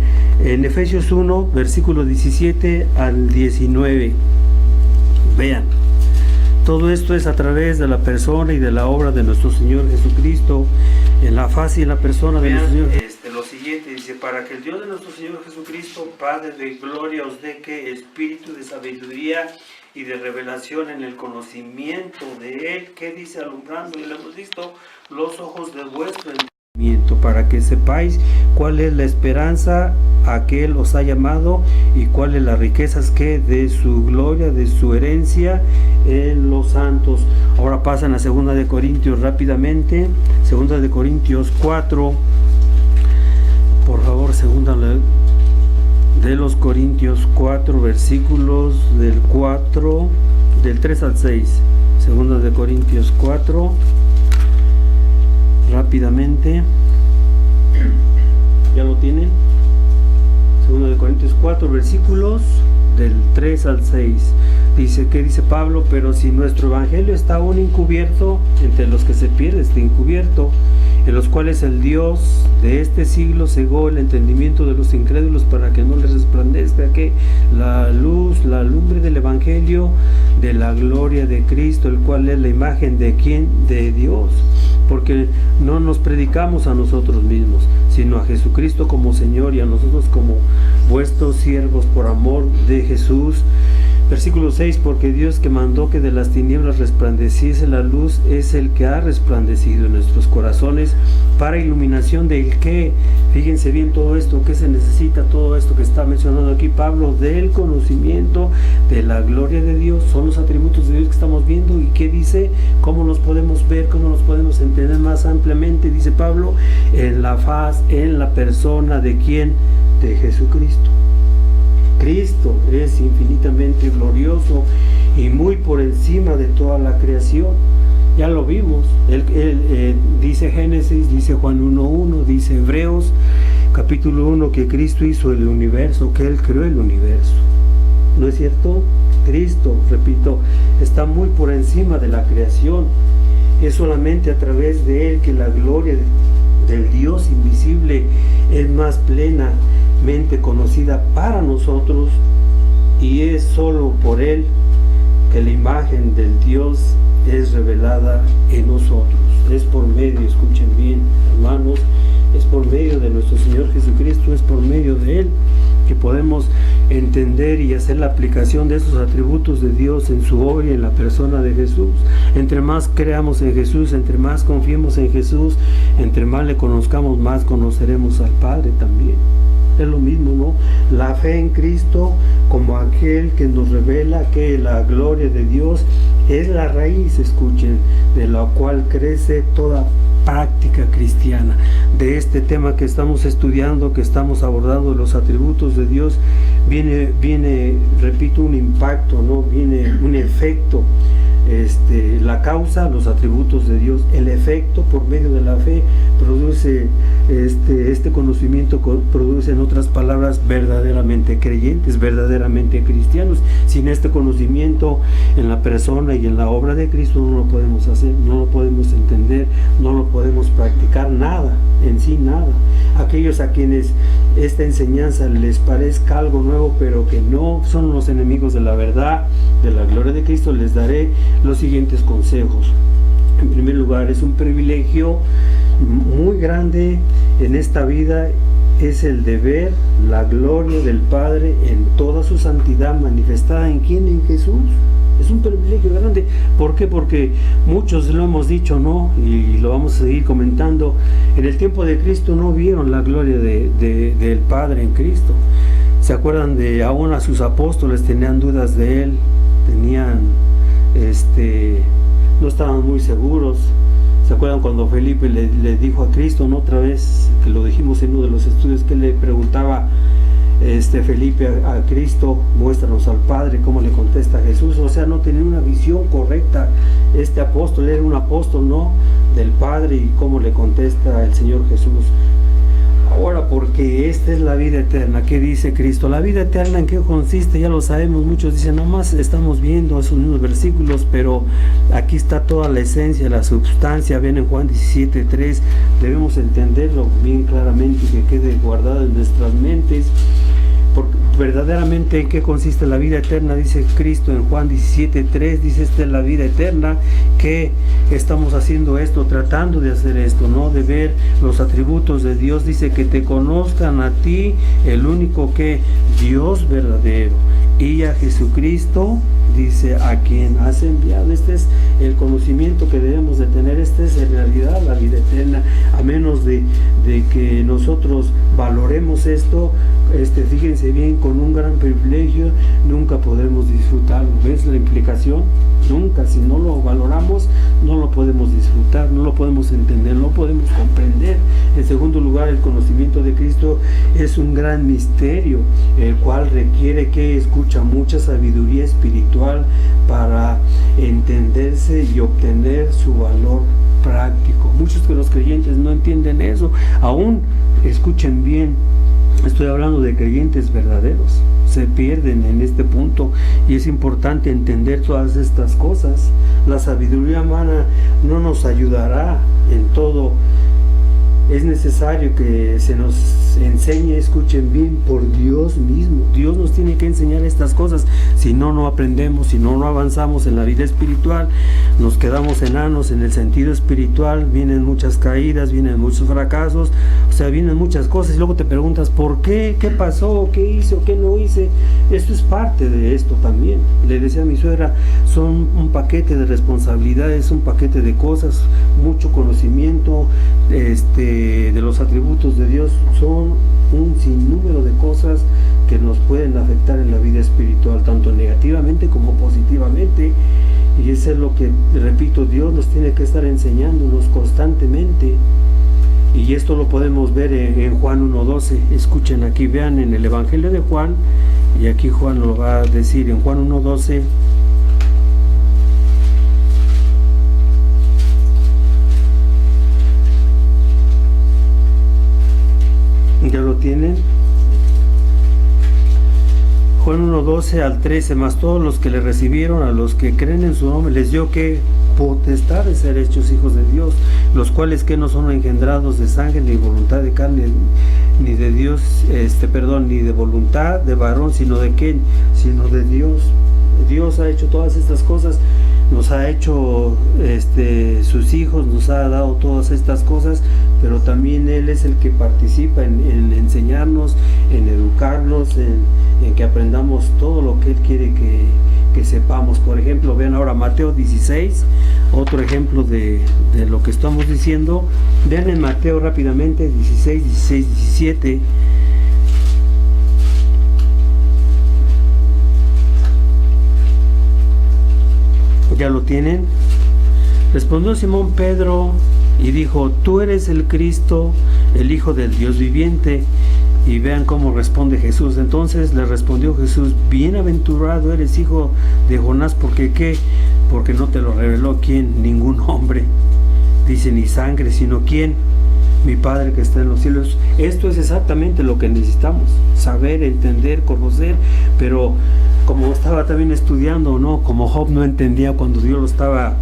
en Efesios 1, versículo 17 al 19. Vean, todo esto es a través de la persona y de la obra de nuestro Señor Jesucristo, en la faz y en la persona de nuestro Señor. Lo siguiente dice: para que el Dios de nuestro Señor Jesucristo, Padre de gloria, os dé que espíritu de sabiduría y de revelación en el conocimiento de Él, que dice, alumbrando, y lo hemos visto, los ojos de vuestro entendimiento, para que sepáis cuál es la esperanza a que Él os ha llamado y cuáles las riquezas que de su gloria, de su herencia en los santos. Ahora pasan a 2 de Corintios rápidamente, 2 de Corintios 4, por favor, 2 de los Corintios 4, versículos del 3 al 6. 2 de Corintios 4, rápidamente. ¿Ya lo tienen? 2 de Corintios 4, versículos del 3 al 6. Dice, ¿qué dice Pablo? Pero si nuestro evangelio está aún encubierto, entre los que se pierde está encubierto, en los cuales el Dios de este siglo cegó el entendimiento de los incrédulos, para que no les resplandezca que la luz, la lumbre del evangelio de la gloria de Cristo, el cual es la imagen de ¿quién? De Dios. Porque no nos predicamos a nosotros mismos, sino a Jesucristo como Señor, y a nosotros como vuestros siervos por amor de Jesús. Versículo 6, porque Dios, que mandó que de las tinieblas resplandeciese la luz, es el que ha resplandecido en nuestros corazones para iluminación del que, fíjense bien todo esto, que se necesita, todo esto que está mencionando aquí Pablo, del conocimiento de la gloria de Dios. Son los atributos de Dios que estamos viendo. ¿Y qué dice? ¿Cómo los podemos ver? ¿Cómo los podemos entender más ampliamente? Dice Pablo, en la faz, en la persona de ¿quién? De Jesucristo. Cristo es infinitamente glorioso y muy por encima de toda la creación. Ya lo vimos. Dice Génesis, dice Juan 1:1, dice Hebreos capítulo 1 que Cristo hizo el universo, que Él creó el universo. ¿No es cierto? Cristo, repito, está muy por encima de la creación. Es solamente a través de Él que la gloria del Dios invisible es más plenamente conocida para nosotros, y es solo por Él que la imagen del Dios es revelada en nosotros. Es por medio, escuchen bien, hermanos, es por medio de nuestro Señor Jesucristo, es por medio de Él que podemos entender y hacer la aplicación de esos atributos de Dios en su obra y en la persona de Jesús. Entre más creamos en Jesús, entre más confiemos en Jesús, entre más le conozcamos, más conoceremos al Padre también. Es lo mismo, ¿no? La fe en Cristo como aquel que nos revela que la gloria de Dios es la raíz, escuchen, de la cual crece toda práctica cristiana. De este tema que estamos estudiando, que estamos abordando, los atributos de Dios, viene, repito, un impacto, ¿no? Viene un efecto. La causa, los atributos de Dios, el efecto por medio de la fe produce este conocimiento, produce, en otras palabras, verdaderamente creyentes, verdaderamente cristianos. Sin este conocimiento en la persona y en la obra de Cristo no lo podemos hacer, no lo podemos entender, no lo podemos practicar, nada, en sí nada. Aquellos a quienes esta enseñanza les parezca algo nuevo, pero que no son los enemigos de la verdad, de la gloria de Cristo, les daré los siguientes consejos. En primer lugar, es un privilegio muy grande en esta vida, es el de ver la gloria del Padre en toda su santidad manifestada en ¿quién? En Jesús. Es un privilegio grande. ¿Por qué? Porque muchos lo hemos dicho, ¿no? Y lo vamos a seguir comentando. En el tiempo de Cristo no vieron la gloria del Padre en Cristo. ¿Se acuerdan de aún a sus apóstoles? Tenían dudas de Él, no estaban muy seguros. ¿Se acuerdan cuando Felipe le dijo a Cristo, ¿no? Otra vez, que lo dijimos en uno de los estudios, que le preguntaba, Felipe a Cristo, muéstranos al Padre, cómo le contesta Jesús. O sea, no tenía una visión correcta este apóstol, era un apóstol, ¿no?, del Padre, y cómo le contesta el Señor Jesús. Ahora, porque esta es la vida eterna. ¿Qué dice Cristo? La vida eterna, ¿en qué consiste? Ya lo sabemos, muchos dicen, nomás estamos viendo esos mismos versículos, pero aquí está toda la esencia, la substancia. Ven en Juan 17:3, debemos entenderlo bien claramente y que quede guardado en nuestras mentes. Porque verdaderamente, ¿en qué consiste la vida eterna? Dice Cristo en Juan 17:3, dice, esta es la vida eterna, que estamos haciendo esto, tratando de hacer esto, ¿no?, de ver los atributos de Dios. Dice que te conozcan a ti, el único que Dios verdadero, y a Jesucristo, dice, a quien has enviado. Este es el conocimiento que debemos de tener. Esta es en realidad la vida eterna. A menos de que nosotros valoremos esto, fíjense bien, con un gran privilegio nunca podremos disfrutarlo. ¿Ves la implicación? Nunca. Si no lo valoramos, no lo podemos disfrutar, no lo podemos entender, no lo podemos comprender. En segundo lugar, el conocimiento de Cristo es un gran misterio, el cual requiere que escucha mucha sabiduría espiritual para entenderse y obtener su valor práctico. Muchos de los creyentes no entienden eso. Aún, escuchen bien, estoy hablando de creyentes verdaderos, se pierden en este punto, y es importante entender todas estas cosas. La sabiduría humana no nos ayudará en todo. Es necesario que se nos enseñe, escuchen bien, por Dios mismo. Dios nos tiene que enseñar estas cosas. Si no, no aprendemos, si no, no avanzamos en la vida espiritual, nos quedamos enanos en el sentido espiritual. Vienen muchas caídas, vienen muchos fracasos, o sea, vienen muchas cosas, y luego te preguntas, ¿por qué? ¿Qué pasó? ¿Qué hice o qué no hice? Esto es parte de esto también. Le decía a mi suegra, son un paquete de responsabilidades, un paquete de cosas, mucho conocimiento, de los atributos de Dios. Son un sinnúmero de cosas que nos pueden afectar en la vida espiritual, tanto negativamente como positivamente, y eso es lo que, repito, Dios nos tiene que estar enseñándonos constantemente. Y esto lo podemos ver en Juan 1:12. Escuchen aquí, vean en el Evangelio de Juan, y aquí Juan lo va a decir en Juan 1:12. ¿Ya lo tienen? Juan 1:12 al 13, más todos los que le recibieron, a los que creen en su nombre, les dio que potestad de ser hechos hijos de Dios, los cuales que no son engendrados de sangre, ni voluntad de carne, ni de Dios, ni de voluntad de varón, sino de quién, sino de Dios. Dios ha hecho todas estas cosas, nos ha hecho sus hijos, nos ha dado todas estas cosas, pero también Él es el que participa en enseñarnos, en educarnos, en que aprendamos todo lo que Él quiere que sepamos. Por ejemplo, vean ahora Mateo 16, otro ejemplo de lo que estamos diciendo. Vean en Mateo rápidamente 16, 16, 17. ¿Ya lo tienen? Respondió Simón Pedro y dijo, tú eres el Cristo, el Hijo del Dios viviente. Y vean cómo responde Jesús. Entonces le respondió Jesús, bienaventurado eres, hijo de Jonás, porque ¿qué? Porque no te lo reveló ¿quién? Ningún hombre, dice, ni sangre, sino ¿quién? Mi Padre que está en los cielos. Esto es exactamente lo que necesitamos, saber, entender, conocer. Pero como estaba también estudiando, ¿no? Como Job no entendía cuando Dios lo estaba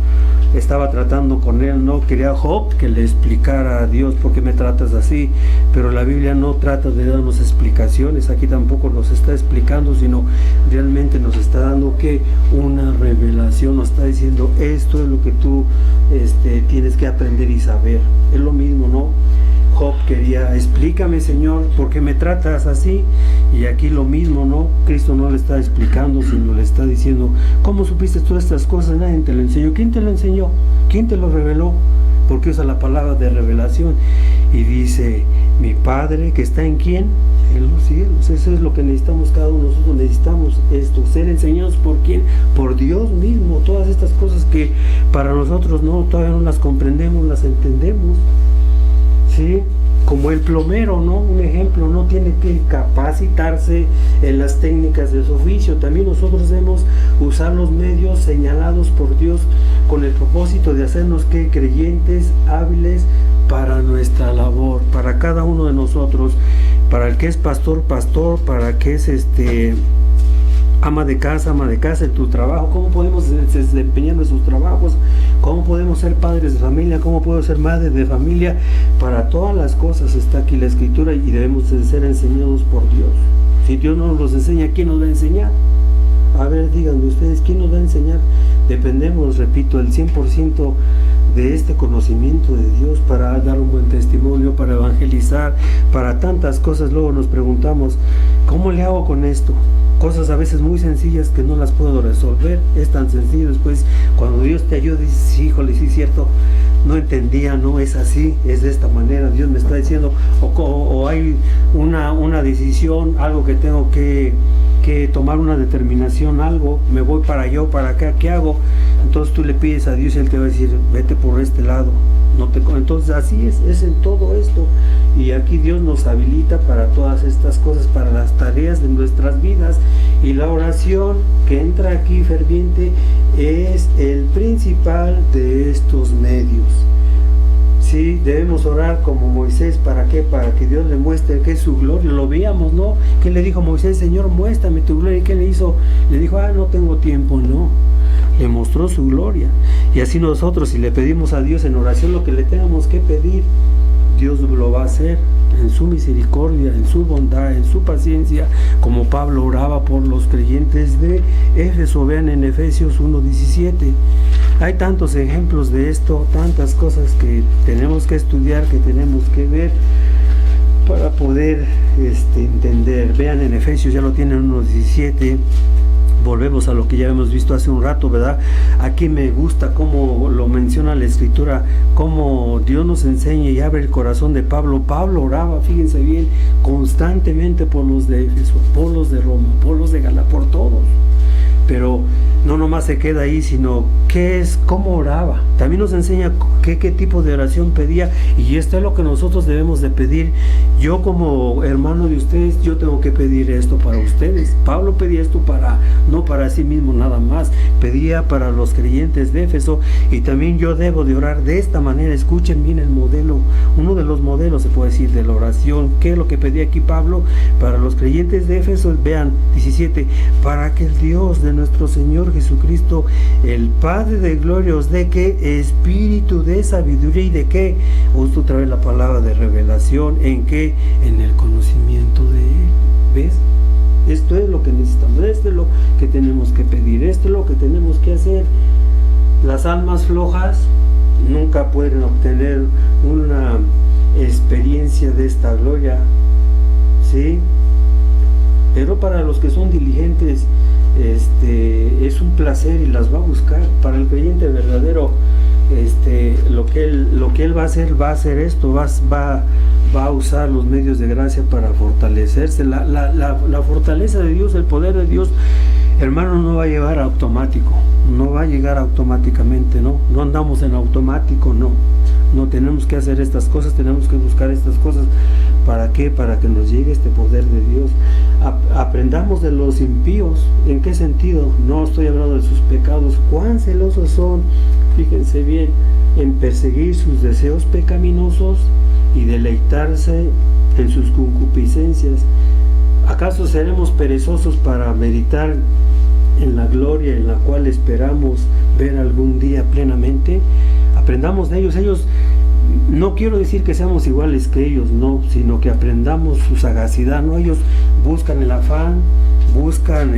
tratando con él, no quería Job que le explicara a Dios, ¿por qué me tratas así? Pero la Biblia no trata de darnos explicaciones, aquí tampoco nos está explicando, sino realmente nos está dando que una revelación, nos está diciendo, esto es lo que tú tienes que aprender y saber. Es lo mismo, ¿no? Job quería, explícame, Señor, ¿por qué me tratas así? Y aquí lo mismo, ¿no? Cristo no le está explicando, sino le está diciendo, ¿cómo supiste todas estas cosas? Nadie te lo enseñó. ¿Quién te lo enseñó? ¿Quién te lo reveló? Porque usa la palabra de revelación. Y dice, mi Padre que está en ¿quién? En los cielos. Eso es lo que necesitamos cada uno. Nosotros necesitamos esto, ser enseñados por ¿quién? Por Dios mismo. Todas estas cosas que para nosotros todavía no las comprendemos, las entendemos. ¿Sí? como el plomero, ¿no? Un ejemplo, no tiene que capacitarse en las técnicas de su oficio. También nosotros debemos usar los medios señalados por Dios con el propósito de hacernos que creyentes hábiles para nuestra labor, para cada uno de nosotros, para el que es pastor, pastor, para el que es ama de casa en tu trabajo, cómo podemos desempeñar nuestros trabajos, cómo podemos ser padres de familia, cómo puedo ser madre de familia. Para todas las cosas está aquí la Escritura y debemos de ser enseñados por Dios. Si Dios no nos los enseña, ¿quién nos va a enseñar? A ver, díganme ustedes, ¿quién nos va a enseñar? Dependemos, repito, el 100% de este conocimiento de Dios para dar un buen testimonio, para evangelizar, para tantas cosas. Luego nos preguntamos, ¿cómo le hago con esto? Cosas a veces muy sencillas que no las puedo resolver. Es tan sencillo. Después, cuando Dios te ayuda, dices, híjole, sí es cierto, no entendía, no es así, es de esta manera, Dios me está diciendo, o hay una decisión, algo que tengo que tomar una determinación, algo, me voy para allá o para acá, ¿qué hago? Entonces tú le pides a Dios y Él te va a decir, vete por este lado. Entonces así es en todo esto, y aquí Dios nos habilita para todas estas cosas, para las tareas de nuestras vidas, y la oración que entra aquí ferviente es el principal de estos medios. Sí, debemos orar como Moisés. ¿Para qué? Para que Dios le muestre que es su gloria. Lo veíamos, ¿no? ¿Qué le dijo Moisés? Señor, muéstrame tu gloria. ¿Y qué le hizo? Le dijo, no tengo tiempo. No, le mostró su gloria. Y así nosotros, si le pedimos a Dios en oración lo que le tengamos que pedir, Dios lo va a hacer en su misericordia, en su bondad, en su paciencia, como Pablo oraba por los creyentes de Éfeso. Vean en Efesios 1:17. Hay tantos ejemplos de esto, tantas cosas que tenemos que estudiar, que tenemos que ver para poder entender. Vean en Efesios, ya lo tienen 1:17. Volvemos a lo que ya hemos visto hace un rato, ¿verdad? Aquí me gusta cómo lo menciona la Escritura, cómo Dios nos enseña y abre el corazón de Pablo. Pablo oraba, fíjense bien, constantemente por los de Éfeso, por los de Roma, por los de Galacia, por todos. Pero no nomás se queda ahí, sino cómo oraba. También nos enseña qué tipo de oración pedía, y esto es lo que nosotros debemos de pedir. Yo como hermano de ustedes, yo tengo que pedir esto para ustedes. Pablo pedía esto no para sí mismo nada más, pedía para los creyentes de Éfeso, y también yo debo de orar de esta manera. Escuchen bien el modelo, uno de los modelos se puede decir de la oración. ¿Qué es lo que pedía aquí Pablo para los creyentes de Éfeso? Vean 17, para que el Dios de nuestro Señor Jesucristo, el Padre de gloria, os dé que espíritu de sabiduría y de qué, uso otra vez la palabra de revelación, en qué, en el conocimiento de Él. ¿Ves? Esto es lo que necesitamos, esto es lo que tenemos que pedir, esto es lo que tenemos que hacer. Las almas flojas nunca pueden obtener una experiencia de esta gloria, ¿sí? Pero para los que son diligentes, es un placer y las va a buscar. Para el creyente verdadero, lo que él va a hacer esto, va a usar los medios de gracia para fortalecerse. La fortaleza de Dios, el poder de Dios, hermano, no va a llegar automático, no va a llegar automáticamente, no andamos en automático, no tenemos que hacer estas cosas, tenemos que buscar estas cosas. ¿Para qué? Para que nos llegue este poder de Dios. Aprendamos de los impíos. ¿En qué sentido? No estoy hablando de sus pecados. ¿Cuán celosos son? Fíjense bien, en perseguir sus deseos pecaminosos y deleitarse en sus concupiscencias. ¿Acaso seremos perezosos para meditar en la gloria en la cual esperamos ver algún día plenamente? Aprendamos de ellos. No quiero decir que seamos iguales que ellos, no, sino que aprendamos su sagacidad, ¿no? Ellos buscan el afán, buscan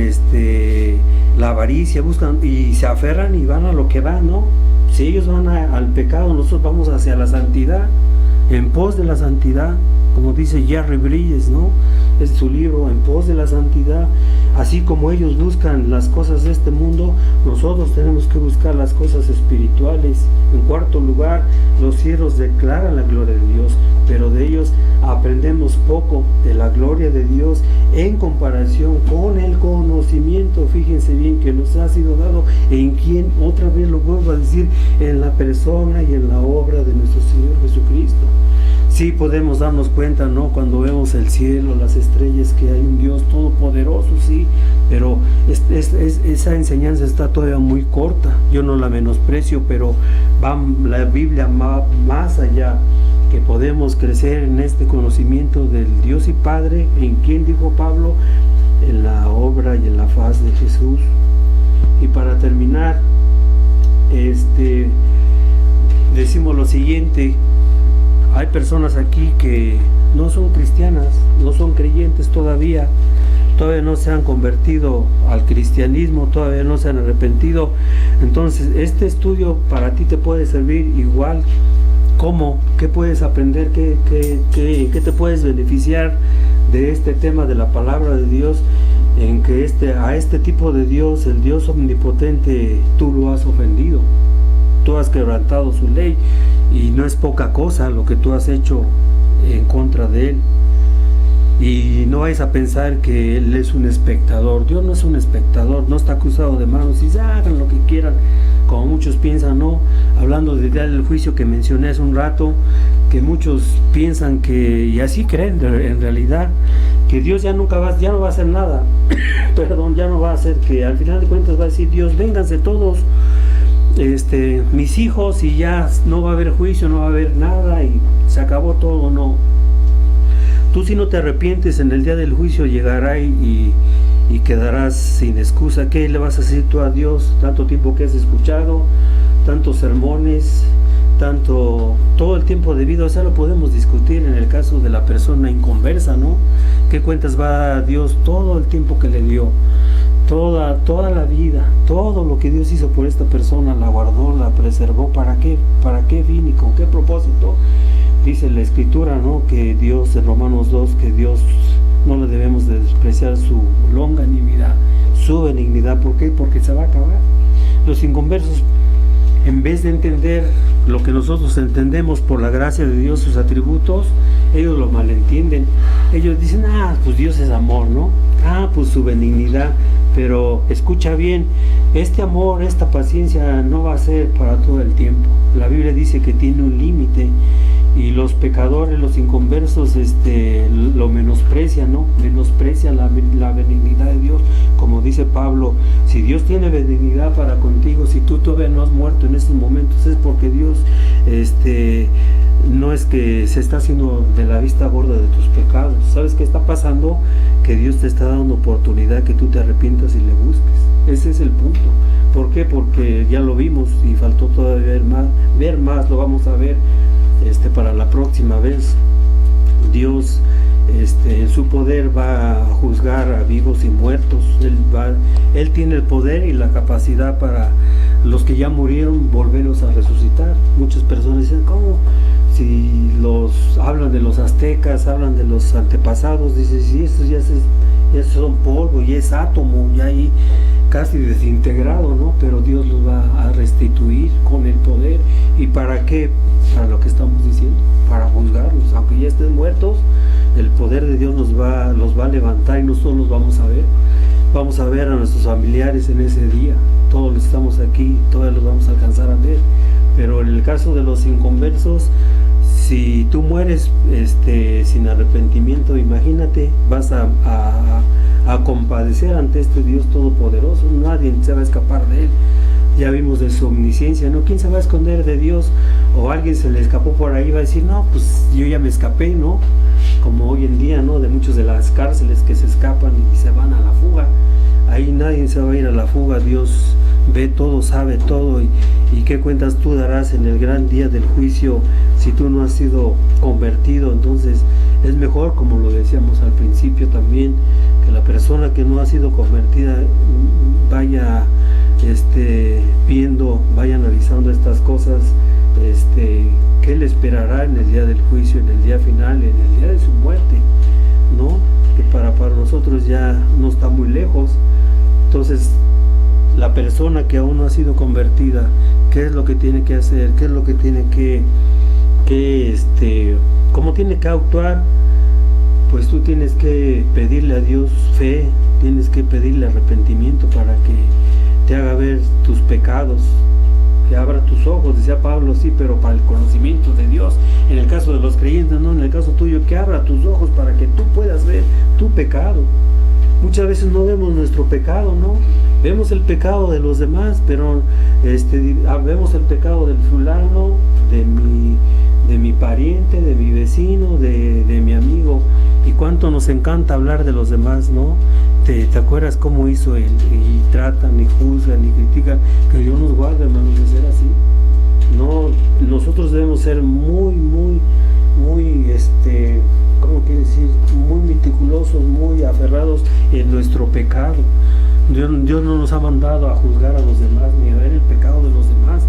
la avaricia, buscan y se aferran y van a lo que van, ¿no? Si ellos van al pecado, nosotros vamos hacia la santidad, en pos de la santidad, como dice Jerry Bridges, ¿no? Es su libro, En pos de la santidad. Así como ellos buscan las cosas de este mundo, nosotros tenemos que buscar las cosas espirituales. En cuarto lugar, los cielos declaran la gloria de Dios, pero de ellos aprendemos poco de la gloria de Dios en comparación con el conocimiento, fíjense bien, que nos ha sido dado, en quien, otra vez lo vuelvo a decir, en la persona y en la obra de nuestro Señor Jesucristo. sí podemos darnos cuenta, ¿no? Cuando vemos el cielo, las estrellas, que hay un Dios todopoderoso, sí, pero esa enseñanza está todavía muy corta. Yo no la menosprecio, pero va la Biblia más allá, que podemos crecer en este conocimiento del Dios y Padre, en quien dijo Pablo, en la obra y en la faz de Jesús. Y para terminar, decimos lo siguiente: hay personas aquí que no son cristianas, no son creyentes todavía no se han convertido al cristianismo, todavía no se han arrepentido. Entonces este estudio para ti te puede servir igual. ¿Cómo? ¿Qué puedes aprender? ¿Qué te puedes beneficiar de este tema de la palabra de Dios? En que a este tipo de Dios, el Dios omnipotente, tú lo has ofendido, tú has quebrantado su ley, y no es poca cosa lo que tú has hecho en contra de él. Y no vais a pensar que él es un espectador. Dios no es un espectador, no está cruzado de manos y hagan lo que quieran, como muchos piensan, ¿no? Hablando del día del juicio que mencioné hace un rato, que muchos piensan que, y así creen en realidad, que Dios ya no va a hacer nada. Perdón, ya no va a hacer, que al final de cuentas va a decir Dios, vénganse todos, mis hijos, y ya no va a haber juicio, no va a haber nada y se acabó todo. No, tú, si no te arrepientes, en el día del juicio llegará y quedarás sin excusa. ¿Qué le vas a decir tú a Dios? Tanto tiempo que has escuchado, tantos sermones, todo el tiempo de vida. O sea, lo podemos discutir en el caso de la persona inconversa, ¿no? ¿Qué cuentas va a dar a Dios todo el tiempo que le dio? Toda la vida, todo lo que Dios hizo por esta persona, la guardó, la preservó. ¿Para qué fin y con qué propósito? Dice la Escritura, ¿no? Que Dios, en Romanos 2, que Dios no le debemos de despreciar su longanimidad, su benignidad. ¿Por qué? Porque se va a acabar. Los inconversos, en vez de entender lo que nosotros entendemos por la gracia de Dios, sus atributos, ellos lo malentienden. Ellos dicen, pues Dios es amor, ¿no? Pues su benignidad. Pero escucha bien, este amor, esta paciencia no va a ser para todo el tiempo. La Biblia dice que tiene un límite, y los pecadores, los inconversos, lo menosprecian, ¿no? Menosprecian la benignidad de Dios. Como dice Pablo, si Dios tiene benignidad para contigo, si tú todavía no has muerto en estos momentos, es porque Dios no es que se está haciendo de la vista gorda de tus pecados. ¿Sabes qué está pasando? Que Dios te está dando oportunidad que tú te arrepientas y le busques. Ese es el punto. ¿Por qué? Porque ya lo vimos y faltó todavía ver más, lo vamos a ver para la próxima vez. Dios en su poder va a juzgar a vivos y muertos. Él tiene el poder y la capacidad para los que ya murieron volverlos a resucitar. Muchas personas dicen, ¿cómo? Si hablan de los aztecas, hablan de los antepasados, dicen, si estos ya son polvo, ya es átomo, ya ahí casi desintegrado, ¿no? Pero Dios los va a restituir con el poder. ¿Y para qué? Para lo que estamos diciendo, para juzgarlos. Aunque ya estén muertos, el poder de Dios los va a levantar, y nosotros los vamos a ver. Vamos a ver a nuestros familiares en ese día. Todos los que estamos aquí, todos los vamos a alcanzar a ver. Pero en el caso de los inconversos, si tú mueres sin arrepentimiento, imagínate, vas a compadecer ante este Dios todopoderoso. Nadie se va a escapar de él. Ya vimos de su omnisciencia, ¿no? ¿Quién se va a esconder de Dios? O alguien se le escapó por ahí, va a decir, no, pues yo ya me escapé, ¿no? Como hoy en día, ¿no? De muchos de las cárceles que se escapan y se van a la fuga. Ahí nadie se va a ir a la fuga. Dios ve todo, sabe todo. ¿Y qué cuentas tú darás en el gran día del juicio si tú no has sido convertido? Entonces es mejor, como lo decíamos al principio también, que la persona que no ha sido convertida vaya viendo, vaya analizando estas cosas, qué le esperará en el día del juicio, en el día final, en el día de su muerte, ¿no? Que para nosotros ya no está muy lejos. Entonces, la persona que aún no ha sido convertida, ¿qué es lo que tiene que hacer? ¿Qué es lo que tiene cómo tiene que actuar? Pues tú tienes que pedirle a Dios fe, tienes que pedirle arrepentimiento para que te haga ver tus pecados, que abra tus ojos, decía Pablo, sí, pero para el conocimiento de Dios. En el caso de los creyentes, no, en el caso tuyo, que abra tus ojos para que tú puedas ver tu pecado. Muchas veces no vemos nuestro pecado, ¿no? Vemos el pecado de los demás, pero vemos el pecado del fulano, de mi pariente, de mi vecino, de mi amigo. Y cuánto nos encanta hablar de los demás, ¿no? ¿Te acuerdas cómo hizo él? Y tratan, y juzgan, y critican. Que Dios nos guarde, hermanos, de ser así. No, nosotros debemos ser muy, ¿cómo quiere decir? Muy meticulosos, muy aferrados en nuestro pecado. Dios no nos ha mandado a juzgar a los demás, ni a ver el pecado de los demás,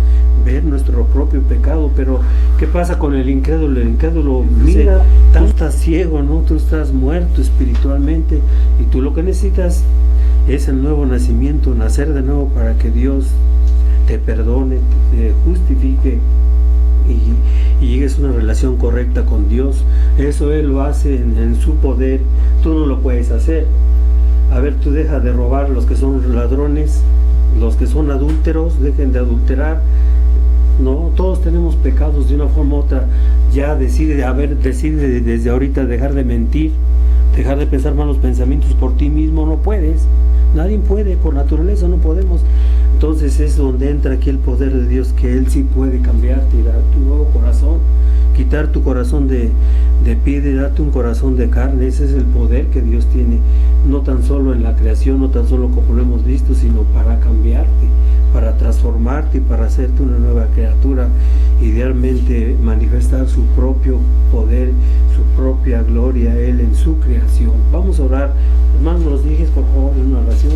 ver nuestro propio pecado. Pero ¿qué pasa con el incrédulo? El incrédulo mira, tú estás ciego, ¿no? Tú estás muerto espiritualmente, y tú lo que necesitas es el nuevo nacimiento, nacer de nuevo, para que Dios te perdone, te justifique y llegues a una relación correcta con Dios. Eso Él lo hace en su poder. Tú no lo puedes hacer. A ver, tú deja de robar. Los que son ladrones, los que son adúlteros, dejen de adulterar. No, todos tenemos pecados de una forma u otra. Ya decide desde ahorita dejar de mentir, dejar de pensar malos pensamientos por ti mismo. No puedes, nadie puede, por naturaleza no podemos. Entonces es donde entra aquí el poder de Dios, que Él sí puede cambiarte y darte un nuevo corazón, quitar tu corazón de piedra y darte un corazón de carne. Ese es el poder que Dios tiene, no tan solo en la creación, no tan solo como lo hemos visto, sino para cambiarte, para transformarte y para hacerte una nueva criatura, idealmente manifestar su propio poder, su propia gloria, Él en su creación. Vamos a orar. Hermanos, nos diriges por favor en una oración.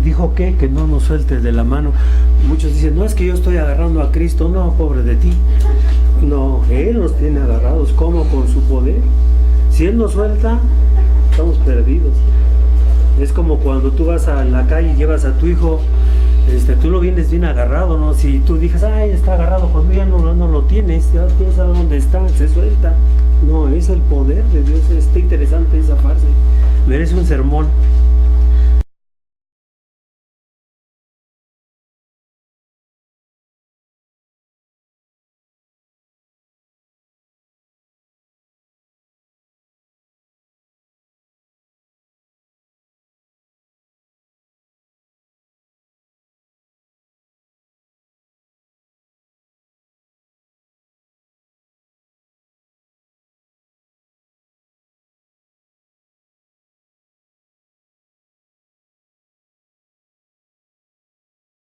Dijo que no nos sueltes de la mano. Muchos dicen, no, es que yo estoy agarrando a Cristo. No, pobre de ti. No, Él nos tiene agarrados. ¿Cómo? Con su poder. Si Él nos suelta, estamos perdidos. Es como cuando tú vas a la calle y llevas a tu hijo, tú lo vienes bien agarrado, ¿no? Si tú dices, ay, está agarrado, cuando ya no lo tienes, ya tú sabes dónde está, se suelta. No, es el poder de Dios. Está interesante esa parte. Merece un sermón.